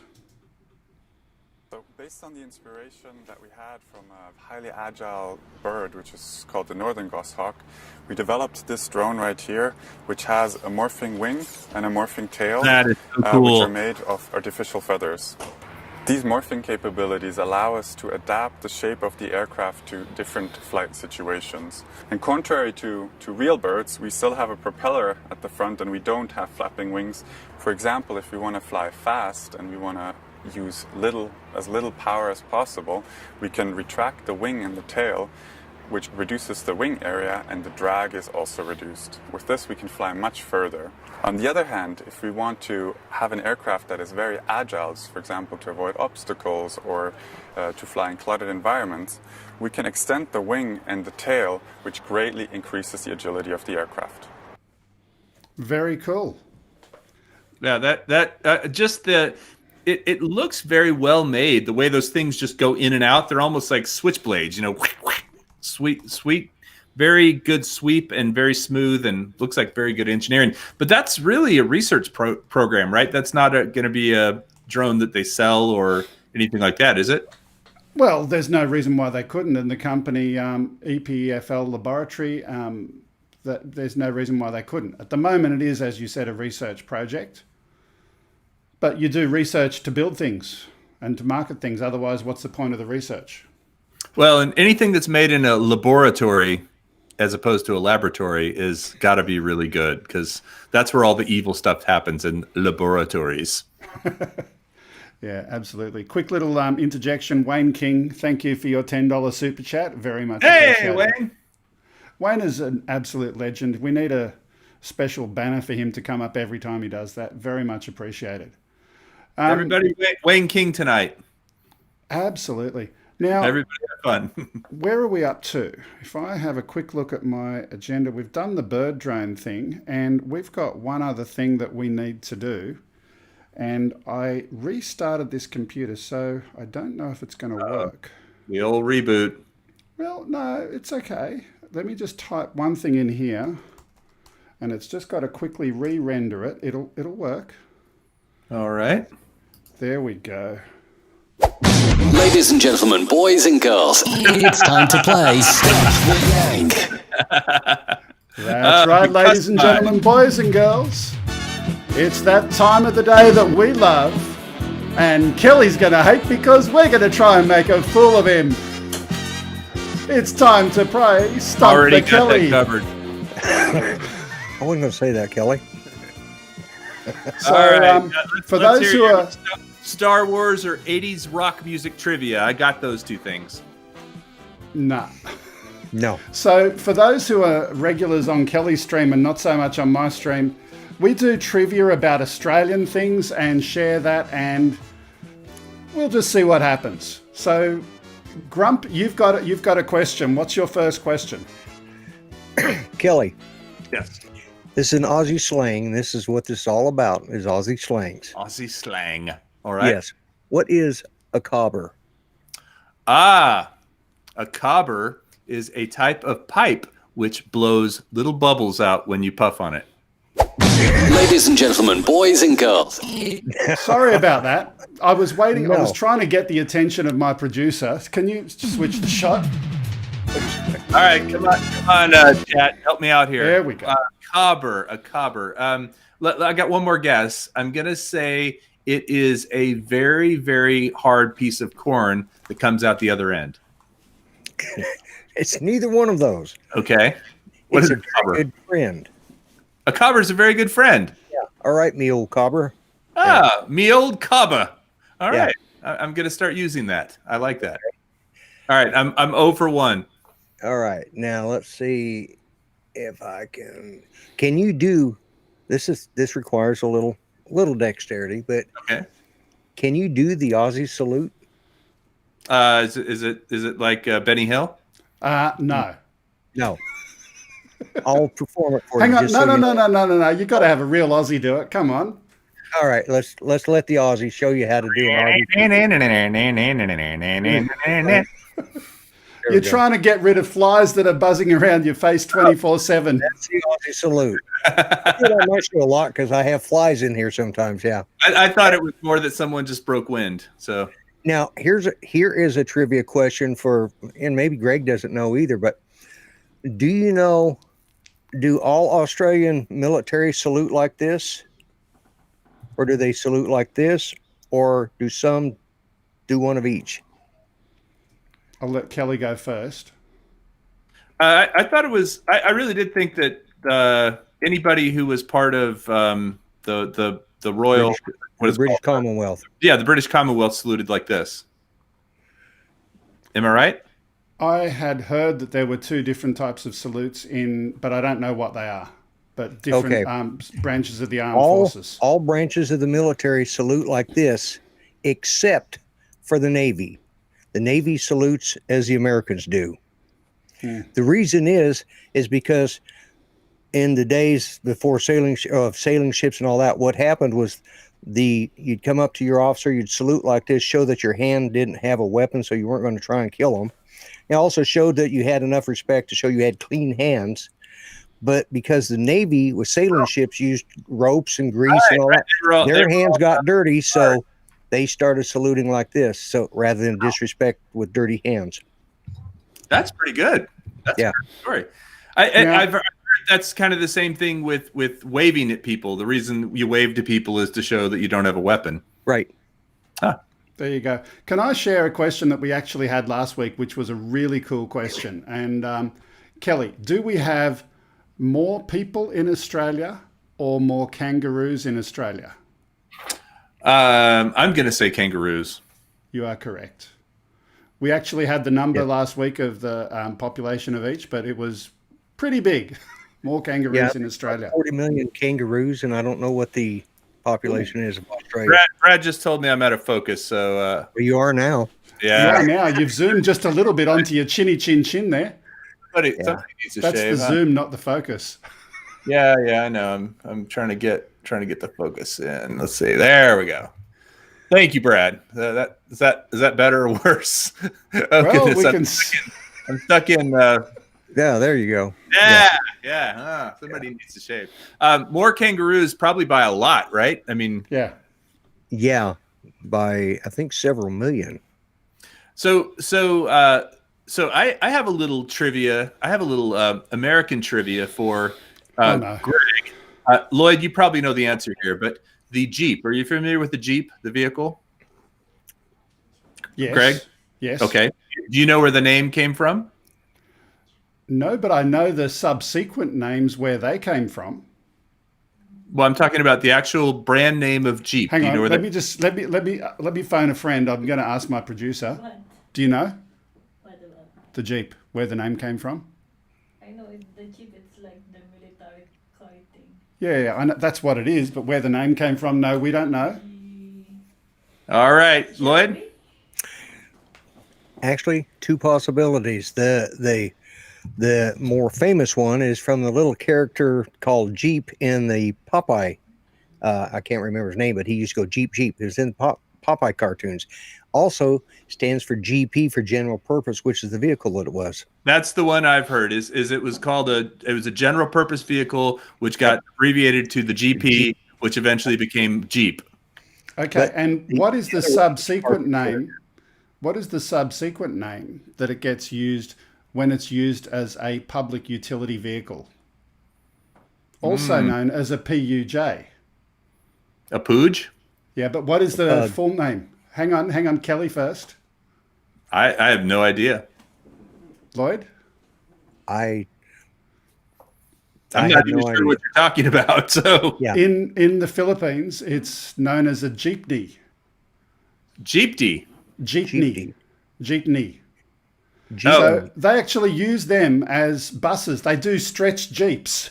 So based on the inspiration that we had from a highly agile bird, which is called the northern goshawk, we developed this drone right here, which has a morphing wing and a morphing tail, That is so cool. which are made of artificial feathers. These morphing capabilities allow us to adapt the shape of the aircraft to different flight situations. And contrary to real birds, we still have a propeller at the front and we don't have flapping wings. For example, if we want to fly fast and we want to use as little power as possible, we can retract the wing and the tail, which reduces the wing area, and the drag is also reduced. With this, we can fly much further. On the other hand, if we want to have an aircraft that is very agile, for example, to avoid obstacles or to fly in cluttered environments, we can extend the wing and the tail, which greatly increases the agility of the aircraft. Very cool. Yeah, it looks very well made. The way those things just go in and out, they're almost like switchblades, sweet, very good sweep and very smooth, and looks like very good engineering. But that's really a research program, right? That's not going to be a drone that they sell or anything like that, is it? Well, there's no reason why they couldn't. And the company EPFL Laboratory, there's no reason why they couldn't. At the moment, it is, as you said, a research project. But you do research to build things and to market things. Otherwise, what's the point of the research? Well, and anything that's made in a laboratory as opposed to a laboratory is got to be really good, because that's where all the evil stuff happens, in laboratories. Yeah, absolutely. Quick little interjection. Wayne King, thank you for your $10 super chat. Very much appreciated. Hey, Wayne. Wayne is an absolute legend. We need a special banner for him to come up every time he does that. Very much appreciated. Everybody, Wayne King tonight. Absolutely. Now, everybody have fun. Where are we up to? If I have a quick look at my agenda, we've done the bird drone thing, and we've got one other thing that we need to do. And I restarted this computer, so I don't know if it's going to work. The old reboot. Well, no, it's okay. Let me just type one thing in here, and it's just got to quickly re-render it. It'll work. All right. There we go. Ladies and gentlemen, boys and girls, it's time to play Stuff the Yank. That's right, ladies and gentlemen, boys and girls. It's that time of the day that we love, and Kelly's going to hate because we're going to try and make a fool of him. It's time to play Stump Already the got Kelly. that covered. I wasn't going to say that, Kelly. So, All right. for Let's those hear who your are... Star Wars or 80s rock music trivia, I got those two things. Nah. No. So for those who are regulars on Kelly's stream and not so much on my stream, we do trivia about Australian things and share that, and we'll just see what happens. So, Grump, you've got a question. What's your first question? Kelly. Yes. This is an Aussie slang. This is what this is all about, is Aussie slangs. Aussie slang. All right. Yes. What is a cobber? A cobber is a type of pipe which blows little bubbles out when you puff on it. Ladies and gentlemen, boys and girls. Sorry about that. I was waiting. No. I was trying to get the attention of my producer. Can you switch the shot? All right, come on, chat, help me out here. There we go. A cobber. I got one more guess. I'm gonna say it is a very, very hard piece of corn that comes out the other end. It's neither one of those. Okay. What It's is a a cobber? good friend. A cobber is a very good friend. Yeah. All right, me old cobber. Me old cobber. All Yeah. right. I'm gonna start using that. I like that. All right. I'm 0 for 1. All right. Now let's see if I can. Can you do this? This requires a little dexterity, but Okay. can you do the Aussie salute? Is it like Benny Hill? No. No. I'll perform it for Hang you. on, just no, so no, you no, know. no, no, no, no. You got to have a real Aussie do it. Come on. All right, let's let the Aussie show you how to do an Aussie. There we You're go. trying to get rid of flies that are buzzing around your face 24/7. That's the Aussie salute. I do that much a lot because I have flies in here sometimes. Yeah. I thought it was more that someone just broke wind. So Now here is a trivia question for, and maybe Greg doesn't know either, but do you know? Do all Australian military salute like this, or do they salute like this, or do some do one of each? I'll let Kelly go first. I thought it was. I really did think that anybody who was part of the royal British Commonwealth. Yeah, the British Commonwealth saluted like this. Am I right? I had heard that there were two different types of salutes but I don't know what they are. But different branches of the armed forces. All branches of the military salute like this, except for the Navy. The Navy salutes as the Americans do. The reason is because in the days before sailing ships and all that, what happened was you'd come up to your officer, you'd salute like this, show that your hand didn't have a weapon, so you weren't going to try and kill them. It also showed that you had enough respect to show you had clean hands. But because the Navy with sailing ships used ropes and grease and all that, their hands got dirty, so they started saluting like this. So rather than disrespect with dirty hands. That's pretty good. That's a good story. I've heard that's kind of the same thing with waving at people. The reason you wave to people is to show that you don't have a weapon. Right. Huh. There you go. Can I share a question that we actually had last week, which was a really cool question? And Kelly, do we have more people in Australia or more kangaroos in Australia? I'm going to say kangaroos. You are correct. We actually had the number last week of the population of each, but it was pretty big. More kangaroos in Australia. 40 million kangaroos, and I don't know what the population is of Australia. Brad just told me I'm out of focus, so well, you are now. Yeah. You are now. You've zoomed just a little bit onto your chinny chin there. Somebody needs to That's shave, the zoom, not the focus. Yeah, I know. I'm trying to get the focus in. Let's see. There we go. Thank you, Brad. Is that better or worse? Well, we can. I'm stuck in. Yeah, there you go. Yeah. Somebody needs to shave. More kangaroos, probably by a lot, right? I mean, yeah, by I think several million. So I have a little trivia. I have a little American trivia for Greg. Lloyd, you probably know the answer here, but the Jeep. Are you familiar with the Jeep, the vehicle? Yes. Greg? Yes. Okay. Do you know where the name came from? No, but I know the subsequent names where they came from. Well, I'm talking about the actual brand name of Jeep. Hang Do you on, know where let me phone a friend. I'm going to ask my producer. What? Do you know What about? the Jeep, where the name came from? I know it's the Jeep, it's like the military car thing. Yeah, I know that's what it is, but where the name came from, no, we don't know. All right, Lloyd. Actually, two possibilities. The more famous one is from the little character called Jeep in the Popeye. I can't remember his name, but he used to go Jeep. It was in Popeye cartoons. Also stands for GP, for general purpose, which is the vehicle that it was. That's the one I've heard. Is it was called it was a general purpose vehicle, which got abbreviated to the GP, which eventually became Jeep. Okay, and what is the subsequent name? What is the subsequent name that it gets used when it's used as a public utility vehicle? Also known as a PUJ. A Pooj? Yeah, but what is the full name? Hang on, Kelly first. I have no idea. Lloyd? I'm not even sure what you're talking about. So yeah. In the Philippines, it's known as a jeepney. Jeepney. Jeepney. So they actually use them as buses. They do stretched jeeps.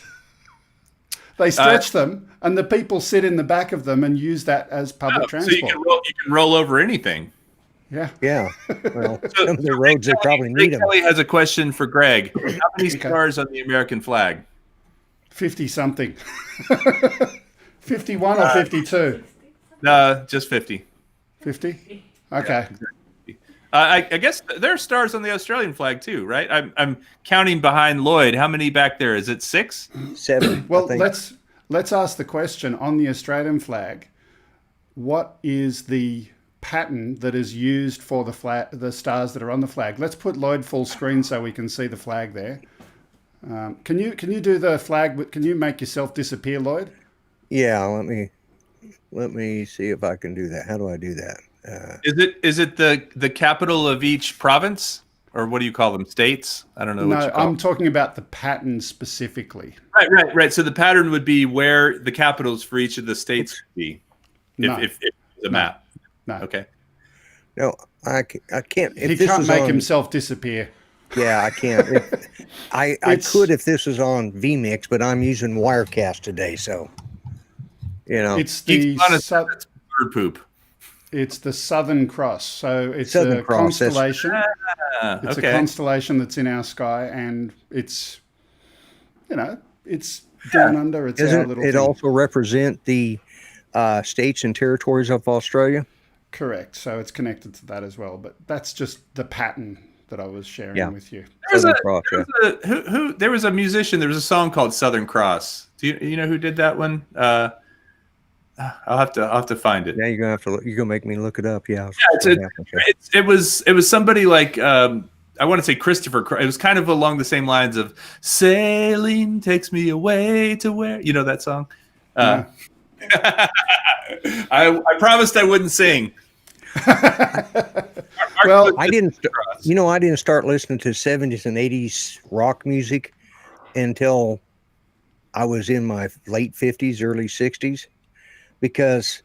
They stretch them, and the people sit in the back of them and use that as public transport. So you can roll over anything. Yeah. Well, some of the roads they probably need them. Kelly has a question for Greg. How many stars on the American flag? 50 something. 51 or 52? Just 50. 50? Okay. I guess there are stars on the Australian flag too, right? I'm counting behind Lloyd. How many back there? Is it 6? 7. Well, let's ask the question on the Australian flag. What is the pattern that is used for the stars that are on the flag? Let's put Lloyd full screen so we can see the flag there. Can you do the flag? Can you make yourself disappear, Lloyd? Yeah, let me see if I can do that. How do I do that? Is it the capital of each province, or what do you call them? States? I don't know. No, what you call I'm them. talking about the pattern specifically. Right. So the pattern would be where the capitals for each of the states would be. If the map. No. Okay. No, I can't. If He this can't was make on, himself disappear. Yeah, I can't. I could if this was on vMix, but I'm using Wirecast today, so It's the bird poop. It's the Southern Cross. So it's Southern a Cross, constellation. It's okay. a constellation that's in our sky, and it's down under. It's our doesn't little it thing. also represent the states and territories of Australia? Correct. So it's connected to that as well. But that's just the pattern that I was sharing with you. Southern Cross. There was a musician. There was a song called Southern Cross. Do you know who did that one? I'll have to find it. Yeah, you're gonna have to. You're gonna make me look it up. Yeah. It was somebody like I want to say Christopher. It was kind of along the same lines of "Sailing takes me away to where." You know that song? Yeah. I promised I wouldn't sing. Well, I didn't. I didn't start listening to 70s and 80s rock music until I was in my late 50s, early 60s, because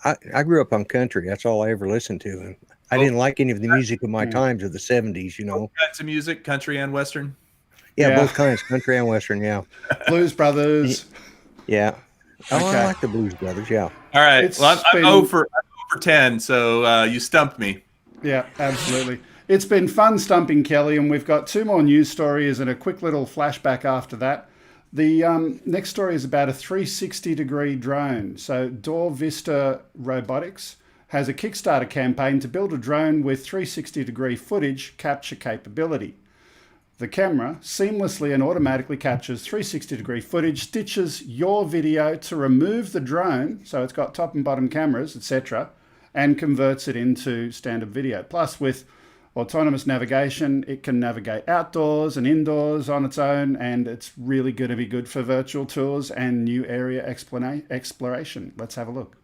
I grew up on country. That's all I ever listened to, and I didn't like any of the music of my times of the 70s. Both kinds of music, country and western. Yeah, both kinds, country and western. Yeah, Blues Brothers. Yeah. Oh, Okay. I like the Blues Brothers. Yeah. All right. It's Well, I'm been- 0 for 10, so you stumped me. Yeah, absolutely. It's been fun stumping Kelly, and we've got 2 more news stories and a quick little flashback after that. The next story is about a 360-degree drone. So Door Vista Robotics has a Kickstarter campaign to build a drone with 360-degree footage capture capability. The camera seamlessly and automatically captures 360-degree footage, stitches your video to remove the drone, so it's got top and bottom cameras, etc., and converts it into standard video. Plus, with autonomous navigation, it can navigate outdoors and indoors on its own, and it's really going to be good for virtual tours and new area exploration. Let's have a look.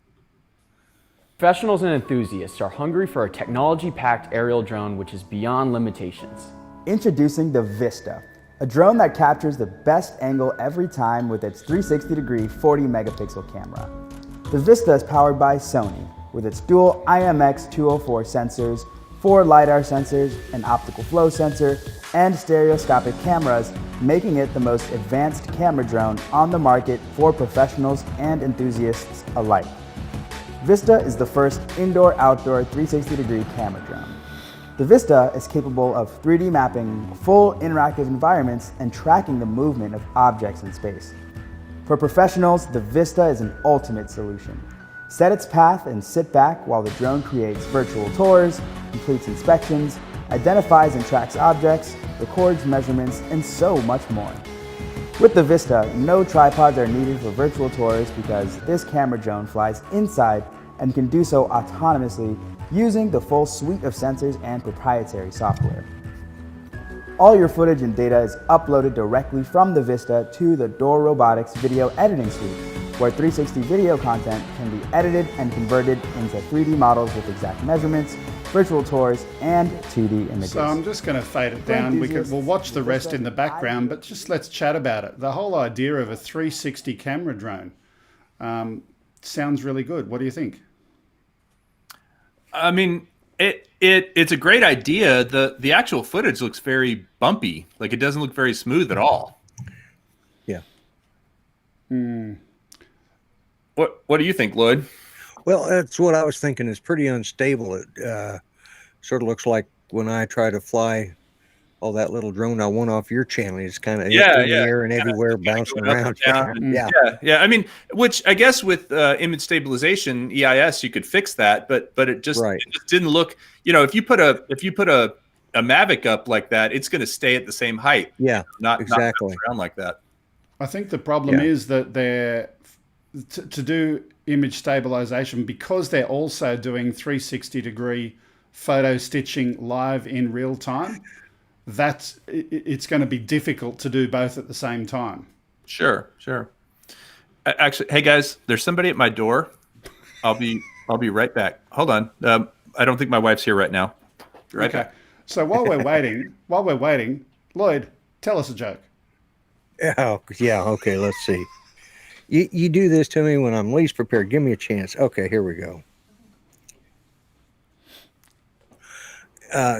Professionals and enthusiasts are hungry for a technology-packed aerial drone which is beyond limitations. Introducing the Vista, a drone that captures the best angle every time with its 360-degree 40-megapixel camera. The Vista is powered by Sony, with its dual IMX204 sensors, 4 LiDAR sensors, an optical flow sensor, and stereoscopic cameras, making it the most advanced camera drone on the market for professionals and enthusiasts alike. Vista is the first indoor-outdoor 360-degree camera drone. The Vista is capable of 3D mapping full interactive environments and tracking the movement of objects in space. For professionals, the Vista is an ultimate solution. Set its path and sit back while the drone creates virtual tours, completes inspections, identifies and tracks objects, records measurements, and so much more. With the Vista, no tripods are needed for virtual tours because this camera drone flies inside and can do so autonomously using the full suite of sensors and proprietary software. All your footage and data is uploaded directly from the Vista to the Door Robotics video editing suite, where 360 video content can be edited and converted into 3D models with exact measurements, virtual tours, and 2D images. So I'm just going to fade it down. We'll watch the rest in the background, but just let's chat about it. The whole idea of a 360 camera drone sounds really good. What do you think? I mean, it's a great idea. The actual footage looks very bumpy. Like, it doesn't look very smooth at all. Yeah. What do you think, Lloyd? Well, that's what I was thinking. It's pretty unstable. It sort of looks like when I try to fly oh, that little drone I won off your channel is kind of in the air and everywhere, bouncing around. Yeah. I mean, which I guess with image stabilization, EIS, you could fix that, but it just didn't look. If you put a Mavic up like that, it's going to stay at the same height. Yeah, not exactly around like that. I think the problem is that they're to do image stabilization, because they're also doing 360-degree photo stitching live in real time. It's going to be difficult to do both at the same time. Sure. Actually, hey guys, there's somebody at my door. I'll be right back. Hold on. I don't think my wife's here right now. Right back. So while we're waiting, Lloyd, tell us a joke. Yeah. Okay. Let's see. You do this to me when I'm least prepared. Give me a chance. Okay, here we go.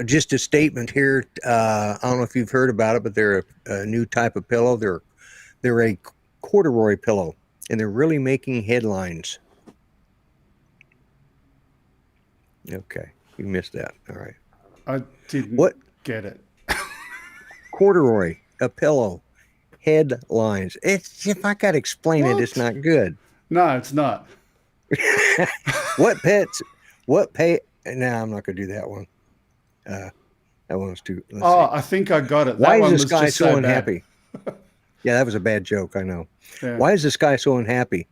Just a statement here. I don't know if you've heard about it, but they're a new type of pillow. They're a corduroy pillow, and they're really making headlines. Okay, you missed that. All right. I didn't get it. Corduroy, a pillow. Headlines. If I got to explain it, it's not good. No, it's not. What pay? No, I'm not going to do that one. That one was too. I think I got it. Why is this guy so unhappy? Yeah, that was a bad joke. I know. Yeah. Why is this guy so unhappy?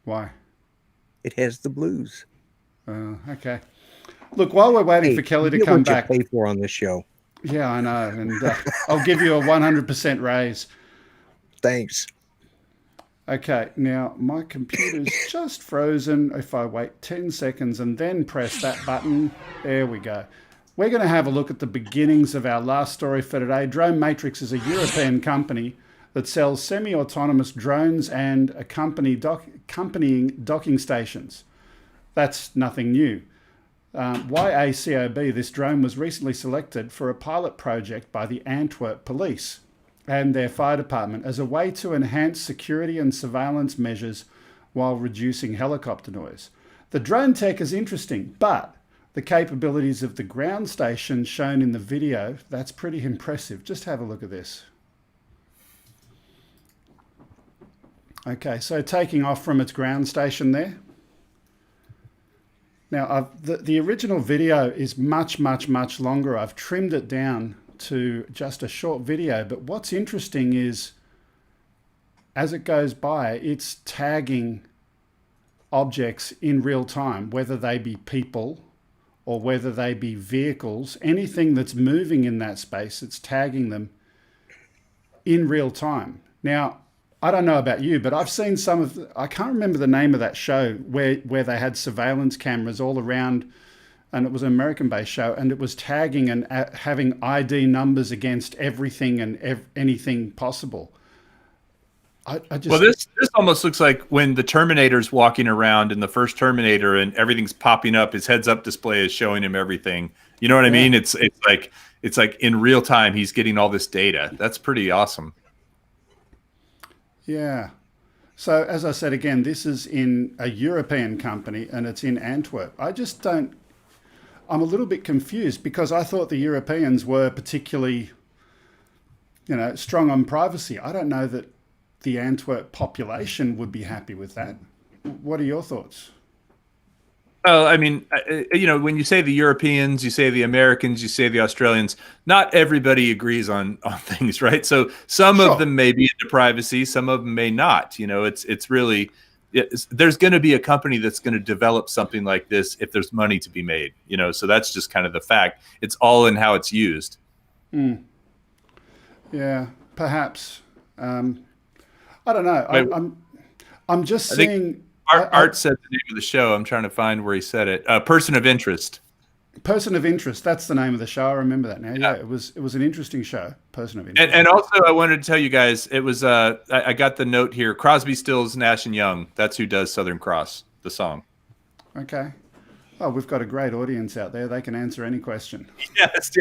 Why? It has the blues. Okay. Look, while we're waiting for Kelly to come back, you pay for on this show. Yeah, I know, and I'll give you a 100% raise. Thanks. Okay, now my computer's just frozen. If I wait 10 seconds and then press that button, there we go. We're going to have a look at the beginnings of our last story for today. Drone Matrix is a European company that sells semi-autonomous drones and accompanying docking stations. That's nothing new. YACOB, this drone was recently selected for a pilot project by the Antwerp police and their fire department as a way to enhance security and surveillance measures while reducing helicopter noise. The drone tech is interesting, but the capabilities of the ground station shown in the video, that's pretty impressive. Just have a look at this. Okay, so taking off from its ground station there. Now, the original video is much longer. I've trimmed it down to just a short video. But what's interesting is, as it goes by, it's tagging objects in real time, whether they be people or whether they be vehicles. Anything that's moving in that space, it's tagging them in real time. Now, I don't know about you, but I've seen some of, I can't remember the name of that show where they had surveillance cameras all around, and it was an American-based show, and it was tagging and having ID numbers against everything and anything possible. Well, this almost looks like when the Terminator's walking around in the first Terminator and everything's popping up, his heads-up display is showing him everything. You know what I mean? It's like in real time he's getting all this data. That's pretty awesome. Yeah. So as I said, again, this is in a European company and it's in Antwerp. I'm a little bit confused because I thought the Europeans were particularly, strong on privacy. I don't know that the Antwerp population would be happy with that. What are your thoughts? Well, I mean, when you say the Europeans, you say the Americans, you say the Australians, not everybody agrees on things, right? So some of them may be into privacy, some of them may not. It's really, there's going to be a company that's going to develop something like this if there's money to be made, so that's just kind of the fact. It's all in how it's used. Yeah, perhaps. I don't know. I'm just seeing... Art said the name of the show. I'm trying to find where he said it. Person of Interest. Person of Interest. That's the name of the show. I remember that now. Yeah, it was an interesting show. Person of Interest. And also, I wanted to tell you guys, it was. I got the note here. Crosby, Stills, Nash and Young. That's who does Southern Cross, the song. Okay. Oh, we've got a great audience out there. They can answer any question. Yes.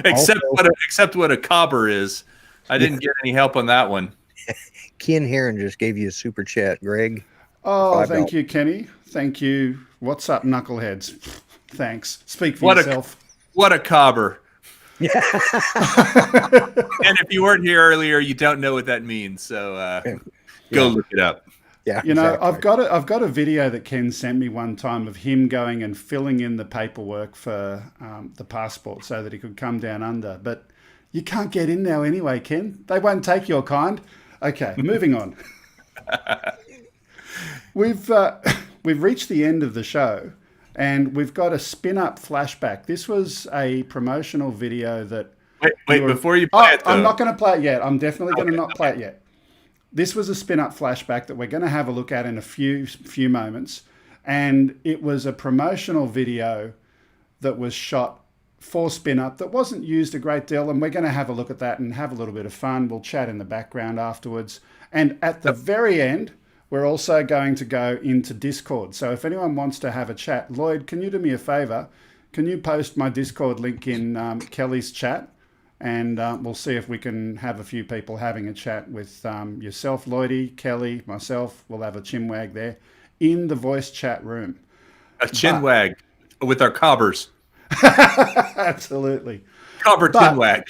Except what a cobber is. I didn't get any help on that one. Ken Heron just gave you a super chat, Greg. Oh, thank you, Kenny. Thank you. What's up, knuckleheads? Thanks. Speak for yourself. What a cobber. And if you weren't here earlier, you don't know what that means. So go look it up. Yeah, You know, exactly. I've got a video that Ken sent me one time of him going and filling in the paperwork for the passport so that he could come down under. But you can't get in now anyway, Ken. They won't take your kind. Okay, moving on. We've reached the end of the show, and we've got a spin-up flashback. This was a promotional video that. Wait, before you play it, though. I'm not going to play it yet. I'm definitely going to not play it yet. This was a spin-up flashback that we're going to have a look at in a few moments, and it was a promotional video that was shot for spin-up that wasn't used a great deal, and we're going to have a look at that and have a little bit of fun. We'll chat in the background afterwards, and at the very end, we're also going to go into Discord. So if anyone wants to have a chat, Lloyd, can you do me a favor? Can you post my Discord link in Kelly's chat? And we'll see if we can have a few people having a chat with yourself, Lloydie, Kelly, myself. We'll have a chinwag there in the voice chat room. A chinwag with our cobbers. Absolutely. Cobber chinwag.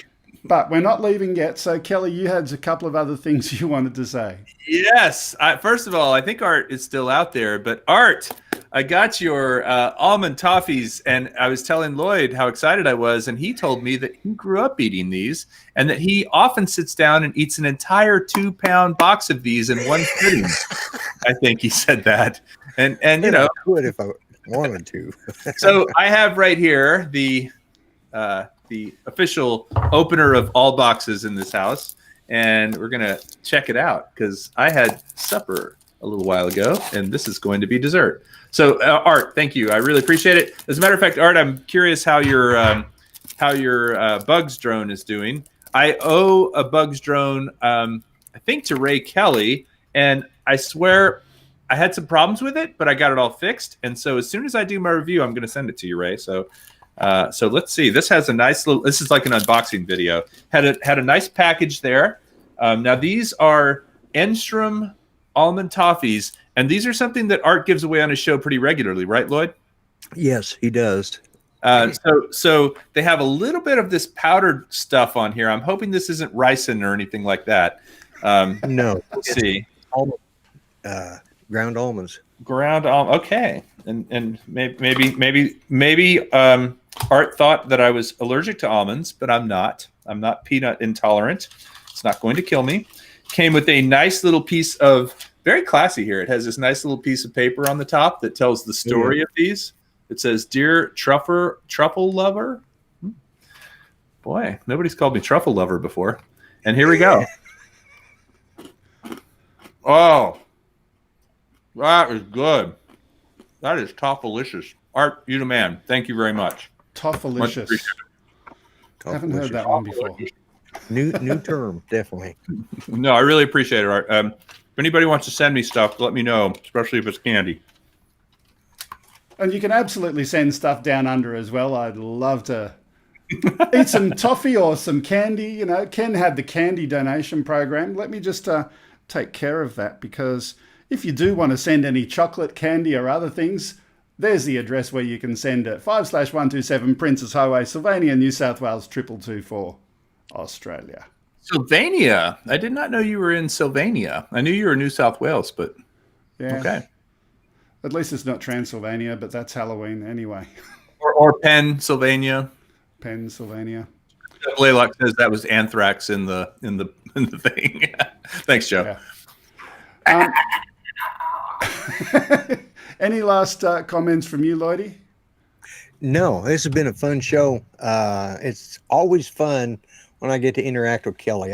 But we're not leaving yet. So, Kelly, you had a couple of other things you wanted to say. Yes. First of all, I think Art is still out there. But Art, I got your almond toffees, and I was telling Lloyd how excited I was, and he told me that he grew up eating these, and that he often sits down and eats an entire 2-pound box of these in one sitting. I think he said that. And you know, I could if I wanted to. So I have right here the official opener of all boxes in this house, and we're gonna check it out because I had supper a little while ago, and this is going to be dessert. So Art, thank you. I really appreciate it. As a matter of fact, Art, I'm curious how your Bugs drone is doing. I owe a Bugs drone, I think, to Ray Kelly, and I swear I had some problems with it, but I got it all fixed. And so as soon as I do my review, I'm going to send it to you, Ray. So let's see. This has a nice little. This is like an unboxing video. Had a nice package there. Now these are Enstrom almond toffees, and these are something that Art gives away on his show pretty regularly, right, Lloyd? Yes, he does. So they have a little bit of this powdered stuff on here. I'm hoping this isn't ricin or anything like that. No, Let's see. Ground almonds. Ground almond. Okay, and maybe Art thought that I was allergic to almonds, but I'm not. I'm not peanut intolerant. It's not going to kill me. Came with a nice little piece of, very classy here. It has this nice little piece of paper on the top that tells the story of these. It says, "Dear truffle lover." Boy, nobody's called me truffle lover before. And here we go. Oh, that is good. That is toffalicious. Art, you the man. Thank you very much. Toffalicious. Haven't heard that one before. New term, definitely. No, I really appreciate it, Art. If anybody wants to send me stuff, let me know, especially if it's candy. And you can absolutely send stuff down under as well. I'd love to eat some toffee or some candy. You know, Ken had the candy donation program. Let me just take care of that, because if you do want to send any chocolate, candy, or other things, there's the address where you can send it. 5/127 Princess Highway, Sylvania, New South Wales 2224, Australia. Sylvania. I did not know you were in Sylvania. I knew you were in New South Wales, but yeah. Okay. At least it's not Transylvania, but that's Halloween anyway. Or Pennsylvania. Pennsylvania. Laylock says that was anthrax in the thing. Thanks, Joe. Yeah. Any last comments from you, Lloydie? No, this has been a fun show. It's always fun when I get to interact with Kelly.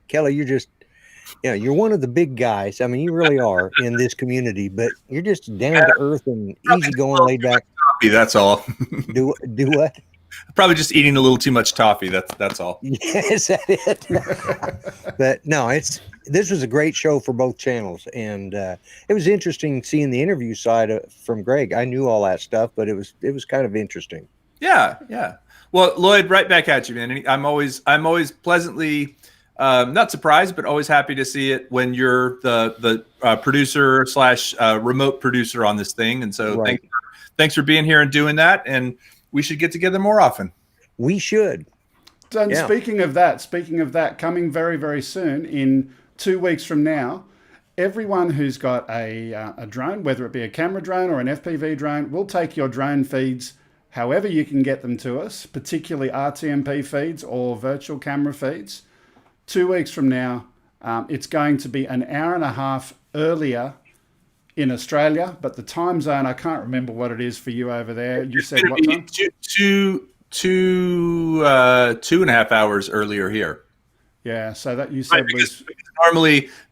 Kelly, you're just, you're one of the big guys. I mean, you really are in this community, but you're just down to earth and easygoing, laid back. That's all. Do what? Probably just eating a little too much toffee. That's all. Is that it? But no, this was a great show for both channels, and it was interesting seeing the interview side from Greg. I knew all that stuff, but it was kind of interesting. Yeah. Well, Lloyd, right back at you, man. I'm always pleasantly not surprised, but always happy to see it when you're the producer / remote producer on this thing. And so Right. thanks for being here and doing that. And we should get together more often. We should. And Yeah. speaking of that, coming very, very soon, in 2 weeks from now, everyone who's got a drone, whether it be a camera drone or an FPV drone, will take your drone feeds however you can get them to us, particularly RTMP feeds or virtual camera feeds. 2 weeks from now, it's going to be an hour and a half earlier in Australia, but the time zone, I can't remember what it is for you over there. You said what time? 2.5 hours earlier here. Yeah, so that you said was...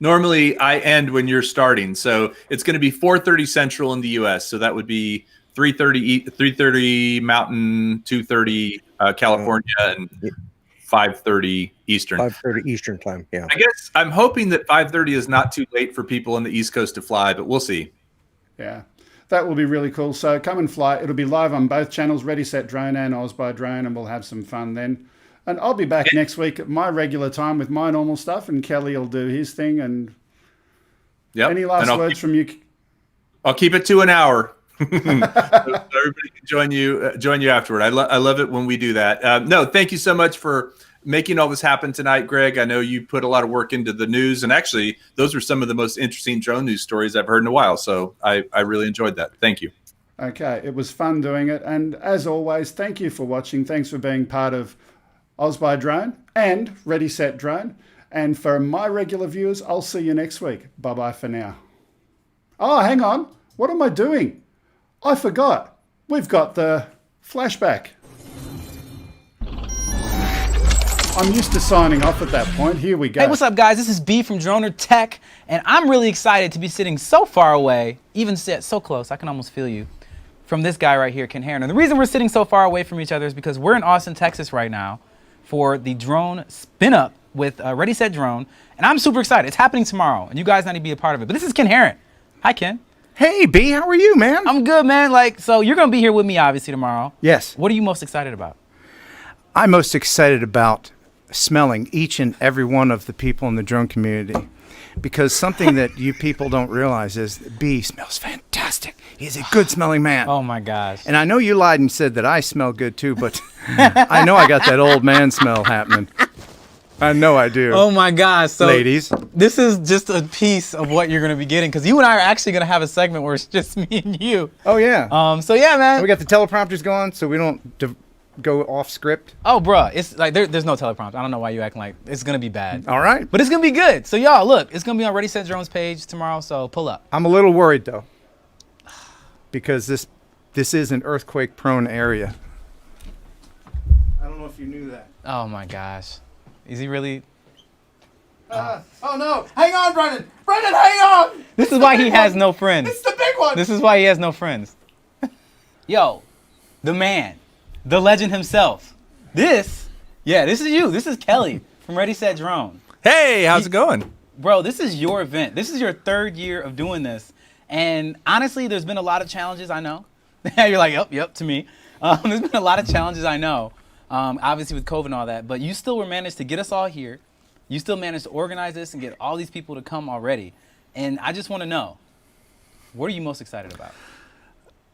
Normally I end when you're starting. So it's going to be 4:30 Central in the US. So that would be 3:30 Mountain, 2:30 California, and 5:30 Eastern. 5:30 Eastern time. Yeah. I guess I'm hoping that 5:30 is not too late for people on the East Coast to fly, but we'll see. Yeah, that will be really cool. So come and fly. It'll be live on both channels, Ready, Set, Drone and OzByDrone, and we'll have some fun then. And I'll be back next week at my regular time with my normal stuff, and Kelly will do his thing. And any last words from you? I'll keep it to an hour. So everybody can join you afterward. I love it when we do that. No, thank you so much for making all this happen tonight, Greg. I know you put a lot of work into the news, and actually those are some of the most interesting drone news stories I've heard in a while. So I really enjoyed that. Thank you. Okay, it was fun doing it. And as always, thank you for watching. Thanks for being part of OzByDrone and Ready, Set, Drone. And for my regular viewers, I'll see you next week. Bye-bye for now. Oh, hang on. What am I doing? I forgot. We've got the flashback. I'm used to signing off at that point. Here we go. Hey, what's up, guys? This is B from Droner Tech, and I'm really excited to be sitting so far away, even so close, I can almost feel you, from this guy right here, Kuhnert. And the reason we're sitting so far away from each other is because we're in Austin, Texas right now for the drone spin-up with Ready, Set, Drone, and I'm super excited. It's happening tomorrow, and you guys need to be a part of it. But this is Kuhnert. Hi, Ken. Hey, B, how are you, man? I'm good, man. So you're going to be here with me, obviously, tomorrow. Yes. What are you most excited about? I'm most excited about smelling each and every one of the people in the drone community, because something that you people don't realize is that B smells fantastic. He's a good smelling man. Oh my gosh. And I know you lied and said that I smell good too, but I know I got that old man smell happening. I know I do. Oh my gosh. So ladies, this is just a piece of what you're going to be getting, because you and I are actually going to have a segment where it's just me and you. Oh yeah. So yeah, man. We got the teleprompters going so we don't go off script. Oh, bruh, it's like there's no teleprompter. I don't know why you acting like it's gonna be bad. All right, but it's gonna be good. So y'all, look, it's gonna be on Ready, Set, Drone's page tomorrow. So pull up. I'm a little worried though, because this is an earthquake-prone area. I don't know if you knew that. Oh my gosh, is he really? Oh no! Hang on, Brennan! Brennan, hang on! This is why he has no friends. It's the big one. This is why he has no friends. Yo, the man. The legend himself. This is you. This is Kelly from Ready, Set, Drone. Hey, how's it going? Bro, this is your event. This is your 3rd year of doing this. And honestly, there's been a lot of challenges, I know. You're like, yep, to me. There's been a lot of challenges, I know, obviously with COVID and all that. But you still managed to get us all here. You still managed to organize this and get all these people to come already. And I just want to know, what are you most excited about?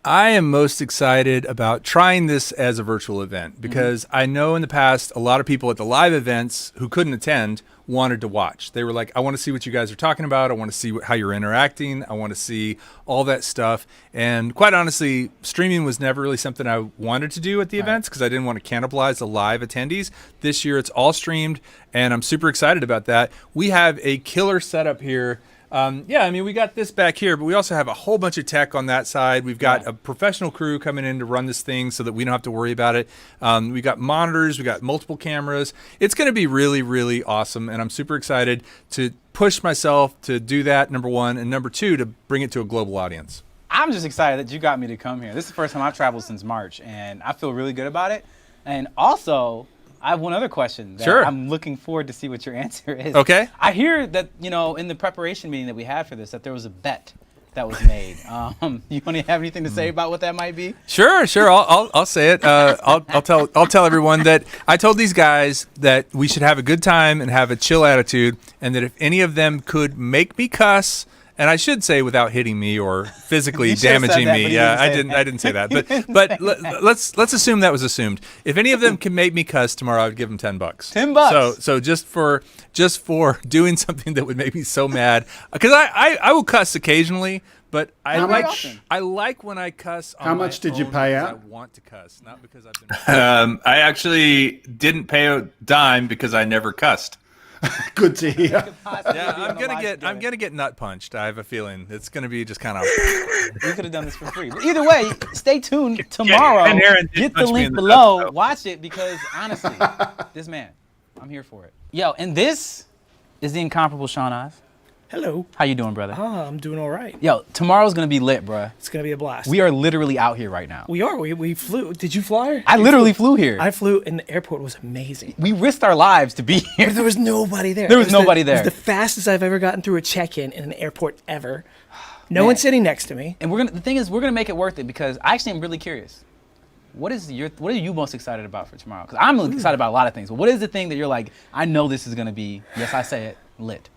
I am most excited about trying this as a virtual event because I know in the past a lot of people at the live events who couldn't attend wanted to watch. They were like, I want to see what you guys are talking about. I want to see how you're interacting. I want to see all that stuff. And quite honestly, streaming was never really something I wanted to do at the events because I didn't want to cannibalize the live attendees. This year it's all streamed and I'm super excited about that. We have a killer setup here. I mean, we got this back here, but we also have a whole bunch of tech on that side. We've got a professional crew coming in to run this thing so that we don't have to worry about it. We got monitors, we got multiple cameras. It's going to be really, really awesome, and I'm super excited to push myself to do that, number one, and number two, to bring it to a global audience. I'm just excited that you got me to come here. This is the first time I've traveled since March, and I feel really good about it. And also, I have one other question that I'm looking forward to see what your answer is. Okay. I hear that, in the preparation meeting that we had for this, that there was a bet that was made. You want to have anything to say about what that might be? Sure. I'll say it. I'll tell everyone that I told these guys that we should have a good time and have a chill attitude, and that if any of them could make me cuss And I should say without hitting me or physically You should've said damaging that, me. but you Yeah, didn't say I didn't say that. But let's assume that was assumed. If any of them can make me cuss tomorrow, I'd give them $10. $10. So just for doing something that would make me so mad, because I will cuss occasionally, but I like when I cuss. On How much did you pay out? I want to cuss, not because I've been. I actually didn't pay a dime because I never cussed. Good to hear. Yeah, I'm gonna get nut punched. I have a feeling it's gonna be just kind of. We could have done this for free. But either way, stay tuned tomorrow. and Aaron did Get the punch me link in the below. nuts, though. Watch it because honestly, this man, I'm here for it. Yo, and this is the incomparable Sean Oz. Hello. How you doing, brother? I'm doing all right. Yo, tomorrow's gonna be lit, bruh. It's gonna be a blast. We are literally out here right now. We are. We flew. Did you fly? I literally flew here. I flew, and the airport was amazing. We risked our lives to be here. But there was nobody there. There was nobody there. It was the fastest I've ever gotten through a check-in in an airport ever. No one sitting next to me. And the thing is, we're gonna make it worth it because I actually am really curious. What are you most excited about for tomorrow? Because I'm excited about a lot of things. But what is the thing that you're like, I know this is gonna be, yes, I say it, lit?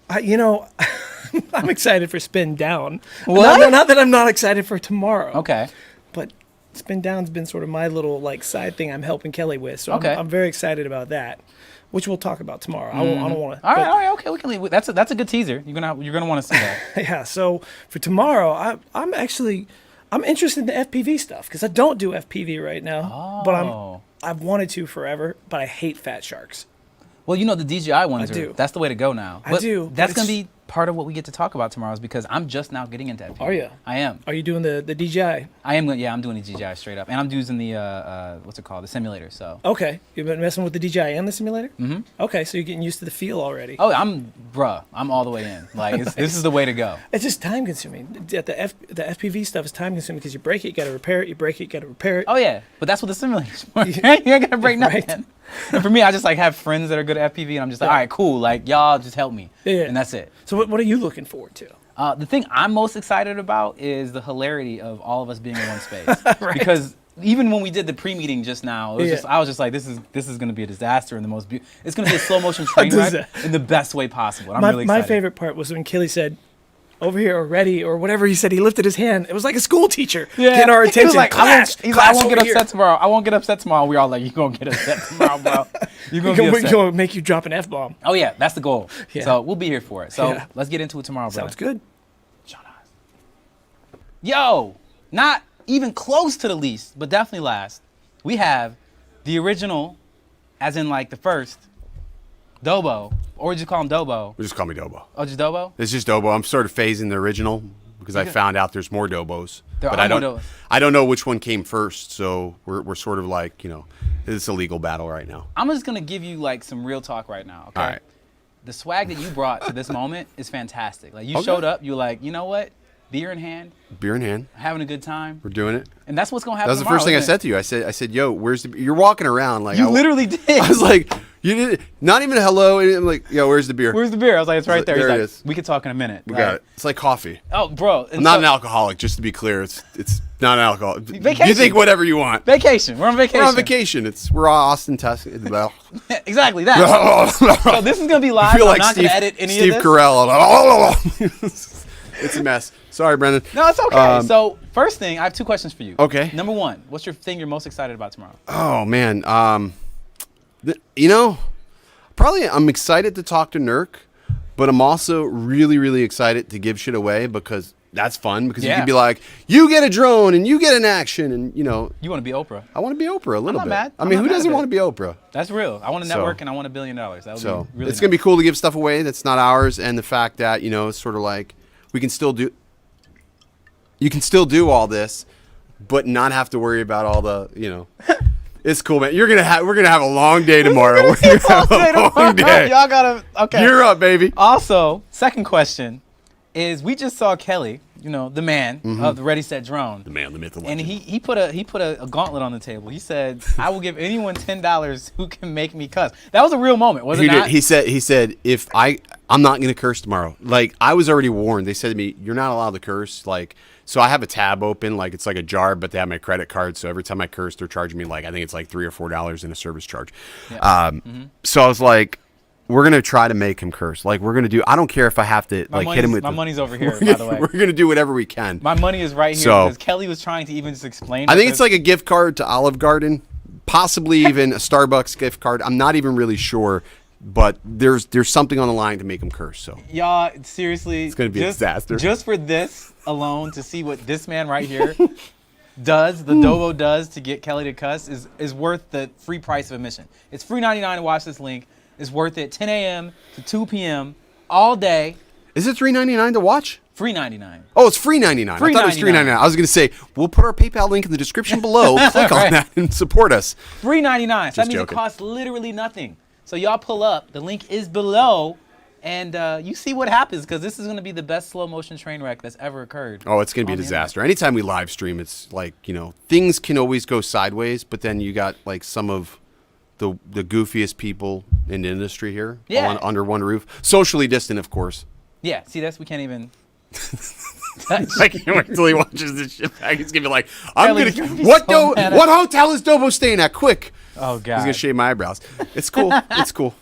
I'm excited for Spin Down. What? Not that I'm not excited for tomorrow. Okay. But Spin Down's been sort of my little side thing I'm helping Kelly with. So Okay. I'm very excited about that, which we'll talk about tomorrow. I don't want to. All right, okay, we can leave. That's a good teaser. You're gonna want to see that. Yeah. So for tomorrow, I'm interested in the FPV stuff because I don't do FPV right now. But I've wanted to forever. But I hate fat sharks. Well, the DJI ones do. That's the way to go now. I do, That's but going to be part of what we get to talk about tomorrow is because I'm just now getting into FPV. Are you? I am. Are you doing the DJI? I am. Yeah, I'm doing the DJI straight up. And I'm using the, what's it called? The simulator, so. Okay. You've been messing with the DJI and the simulator? Mm-hmm. Okay, so you're getting used to the feel already. Oh, I'm all the way in. Like, this is the way to go. It's just time consuming. The FPV stuff is time consuming because you break it, you got to repair it, you break it, you got to repair it. Oh, yeah. But that's what the simulator's for. You ain't going to break nothing. Right. And for me, I just have friends that are good at FPV, and I'm just like, all right, cool. Like, y'all just help me. Yeah. And that's it. So what are you looking forward to? The thing I'm most excited about is the hilarity of all of us being in one space. Right. Because even when we did the pre-meeting just now, I was just like, this is going to be a disaster in the most it's going to be a slow motion train wreck in the best way possible. I'm really excited. My favorite part was when Kelly said, over here already, or whatever he said. He lifted his hand. It was like a school teacher getting our attention. He was like, class, I won't get upset tomorrow. I won't get upset tomorrow. We all like, you're going to get upset tomorrow, bro. You're going to be upset. Gonna make you drop an F-bomb. Oh, yeah. That's the goal. Yeah. So we'll be here for it. So let's get into it tomorrow, bro. Sounds good. Yo, not even close to the least, but definitely last, we have the original, as in the first, Dobo. Or we just call him Dobo. Just call me Dobo. Oh, just Dobo? It's just Dobo. I'm sort of phasing the original because I found out there's more Dobos. But I don't know which one came first, so we're sort of it's a legal battle right now. I'm just gonna give you some real talk right now, okay? All right. The swag that you brought to this moment is fantastic. You showed up, you were like, you know what? Beer in hand. Beer in hand. Having a good time. We're doing it. And that's what's gonna happen. That was the first thing I said to you. I said, yo, where's the? You're walking around like you literally did. I was like, you did not even a hello. And I'm like, yo, where's the beer? Where's the beer? I was like, it's right there. There it is. We could talk in a minute. We got it. It's like coffee. Oh, bro. I'm not an alcoholic. Just to be clear, it's not an alcohol. Vacation. You think whatever you want. Vacation. We're on vacation. We're on vacation. We're all Austin, Texas. Exactly that. So this is gonna be live. I feel I'm like not gonna edit any of this. Steve Carell. It's a mess. Sorry, Brendan. No, it's okay. So first thing, I have two questions for you. Okay. Number one, what's your thing you're most excited about tomorrow? Oh man, probably I'm excited to talk to Nurk, but I'm also really, really excited to give shit away because that's fun. Because you can be like, you get a drone and you get an action, and You want to be Oprah. I want to be Oprah a little bit. Mad. I mean, who doesn't want to be Oprah? That's real. I want to network and I want $1 billion. That would be really it's gonna be cool to give stuff away that's not ours, and the fact that it's sort of like we can still do. You can still do all this, but not have to worry about all the, It's cool, man. We're gonna have a long day tomorrow. We're gonna have a long day. Y'all gotta. Okay. You're up, baby. Also, second question is: we just saw Kelly, the man of the Ready Set Drone, the man, the myth, the and legend. he put a gauntlet on the table. He said, "I will give anyone $10 who can make me cuss." That was a real moment, was it not? He said, if I'm not gonna curse tomorrow. Like I was already warned. They said to me, you're not allowed to curse. So I have a tab open, it's like a jar, but they have my credit card. So every time I curse, they're charging me I think it's $3 or $4 in a service charge. Yeah. So I was like, we're gonna try to make him curse. Like we're gonna do. I don't care if I have to hit him with. My money's over here. By the way, we're gonna do whatever we can. My money is right here because Kelly was trying to even just explain. I think it's like a gift card to Olive Garden, possibly even a Starbucks gift card. I'm not even really sure, but there's something on the line to make him curse. So y'all, seriously, it's gonna be a disaster. Just for this alone, to see what this man right here does, the Dobo does to get Kelly to cuss is worth the free price of admission. It's free $3.99 to watch this link. It's worth it. 10 a.m. to 2 p.m. all day. Is it $3.99 to watch? Free $3.99. Oh, it's free $3.99. I thought it was $3.99. I was going to say, we'll put our PayPal link in the description below. Click on that and support us. $3.99. So that means joking. it costs literally nothing. So y'all pull up. The link is below. And you see what happens, because this is going to be the best slow motion train wreck that's ever occurred. Oh, it's going to be a disaster. Anytime we live stream, it's like, things can always go sideways, but then you got like some of the goofiest people in the industry here all under one roof. Socially distant, of course. Yeah, see, we can't even... I can't wait till he watches this shit back. He's going to be like, what hotel is Dobo staying at? Quick. Oh, God. He's going to shave my eyebrows. It's cool. It's cool.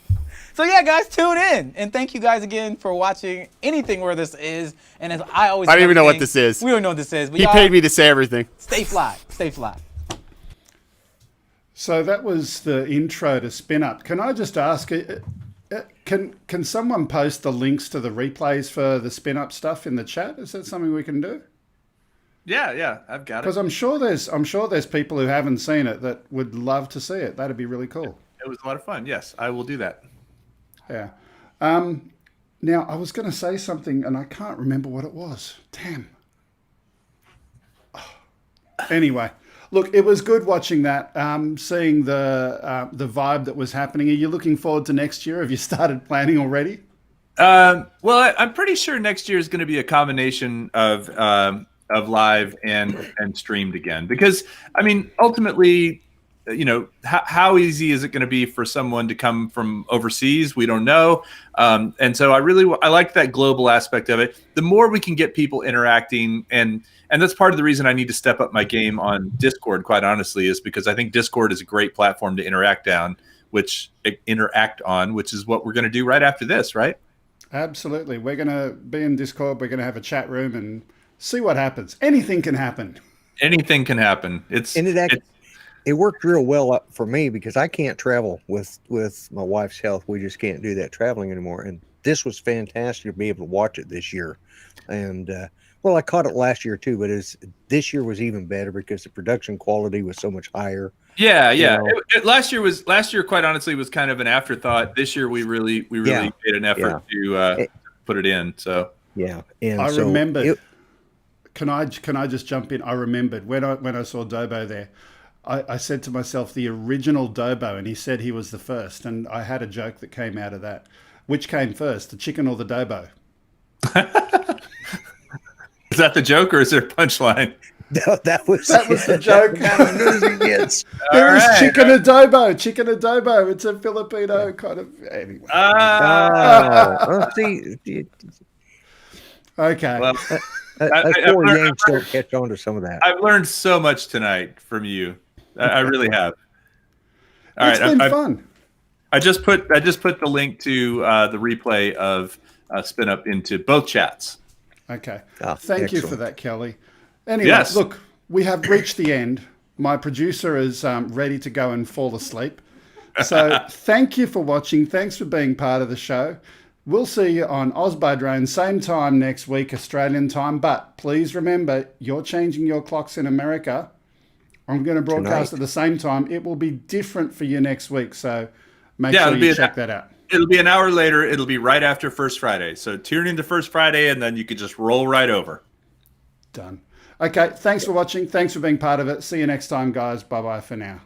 So yeah, guys, tune in. And thank you guys again for watching anything where this is. And as I always I don't even know what this is. We don't know what this is. But he paid me to say everything. Stay fly. Stay fly. So that was the intro to Spin Up. Can I just ask, can someone post the links to the replays for the Spin Up stuff in the chat? Is that something we can do? Yeah, I've got it. Because I'm sure there's people who haven't seen it that would love to see it. That'd be really cool. It was a lot of fun. Yes, I will do that. Yeah. Now, I was going to say something, and I can't remember what it was. Damn. Oh. Anyway, look, it was good watching that, seeing the vibe that was happening. Are you looking forward to next year? Have you started planning already? Well, I'm pretty sure next year is going to be a combination of live and streamed again. Because, I mean, ultimately... how easy is it going to be for someone to come from overseas? We don't know. And so I like that global aspect of it. The more we can get people interacting, and that's part of the reason I need to step up my game on Discord, quite honestly, is because I think Discord is a great platform to interact on, which is what we're going to do right after this, right? Absolutely. We're going to be in Discord. We're going to have a chat room and see what happens. Anything can happen. Anything can happen. It worked real well for me because I can't travel with my wife's health. We just can't do that traveling anymore. And this was fantastic to be able to watch it this year. And, I caught it last year too, but this year was even better because the production quality was so much higher. Yeah. Last year, quite honestly, was kind of an afterthought. This year, we really made an effort to put it in. So yeah. And I remembered. Can I just jump in? I remembered when I saw Dobo there. I said to myself, the original Dobo, and he said he was the first. And I had a joke that came out of that. Which came first, the chicken or the Dobo? Is that the joke or is there a punchline? No, that was the joke. There is chicken adobo. It's a Filipino kind of... Anyway. Okay. Well, poor Yanks don't catch on to some of that. I've learned so much tonight from you. I really have. All right, it's been fun. I just put the link to the replay of Spin Up into both chats. Okay. Thank you for that, Kelly. Anyway, Look, we have reached the end. My producer is ready to go and fall asleep. So thank you for watching. Thanks for being part of the show. We'll see you on OzByDrone, same time next week, Australian time. But please remember, you're changing your clocks in America. I'm going to broadcast at the same time. It will be different for you next week. So make sure you check that out. It'll be an hour later. It'll be right after First Friday. So tune into First Friday, and then you could just roll right over. Done. Okay, thanks for watching. Thanks for being part of it. See you next time, guys. Bye-bye for now.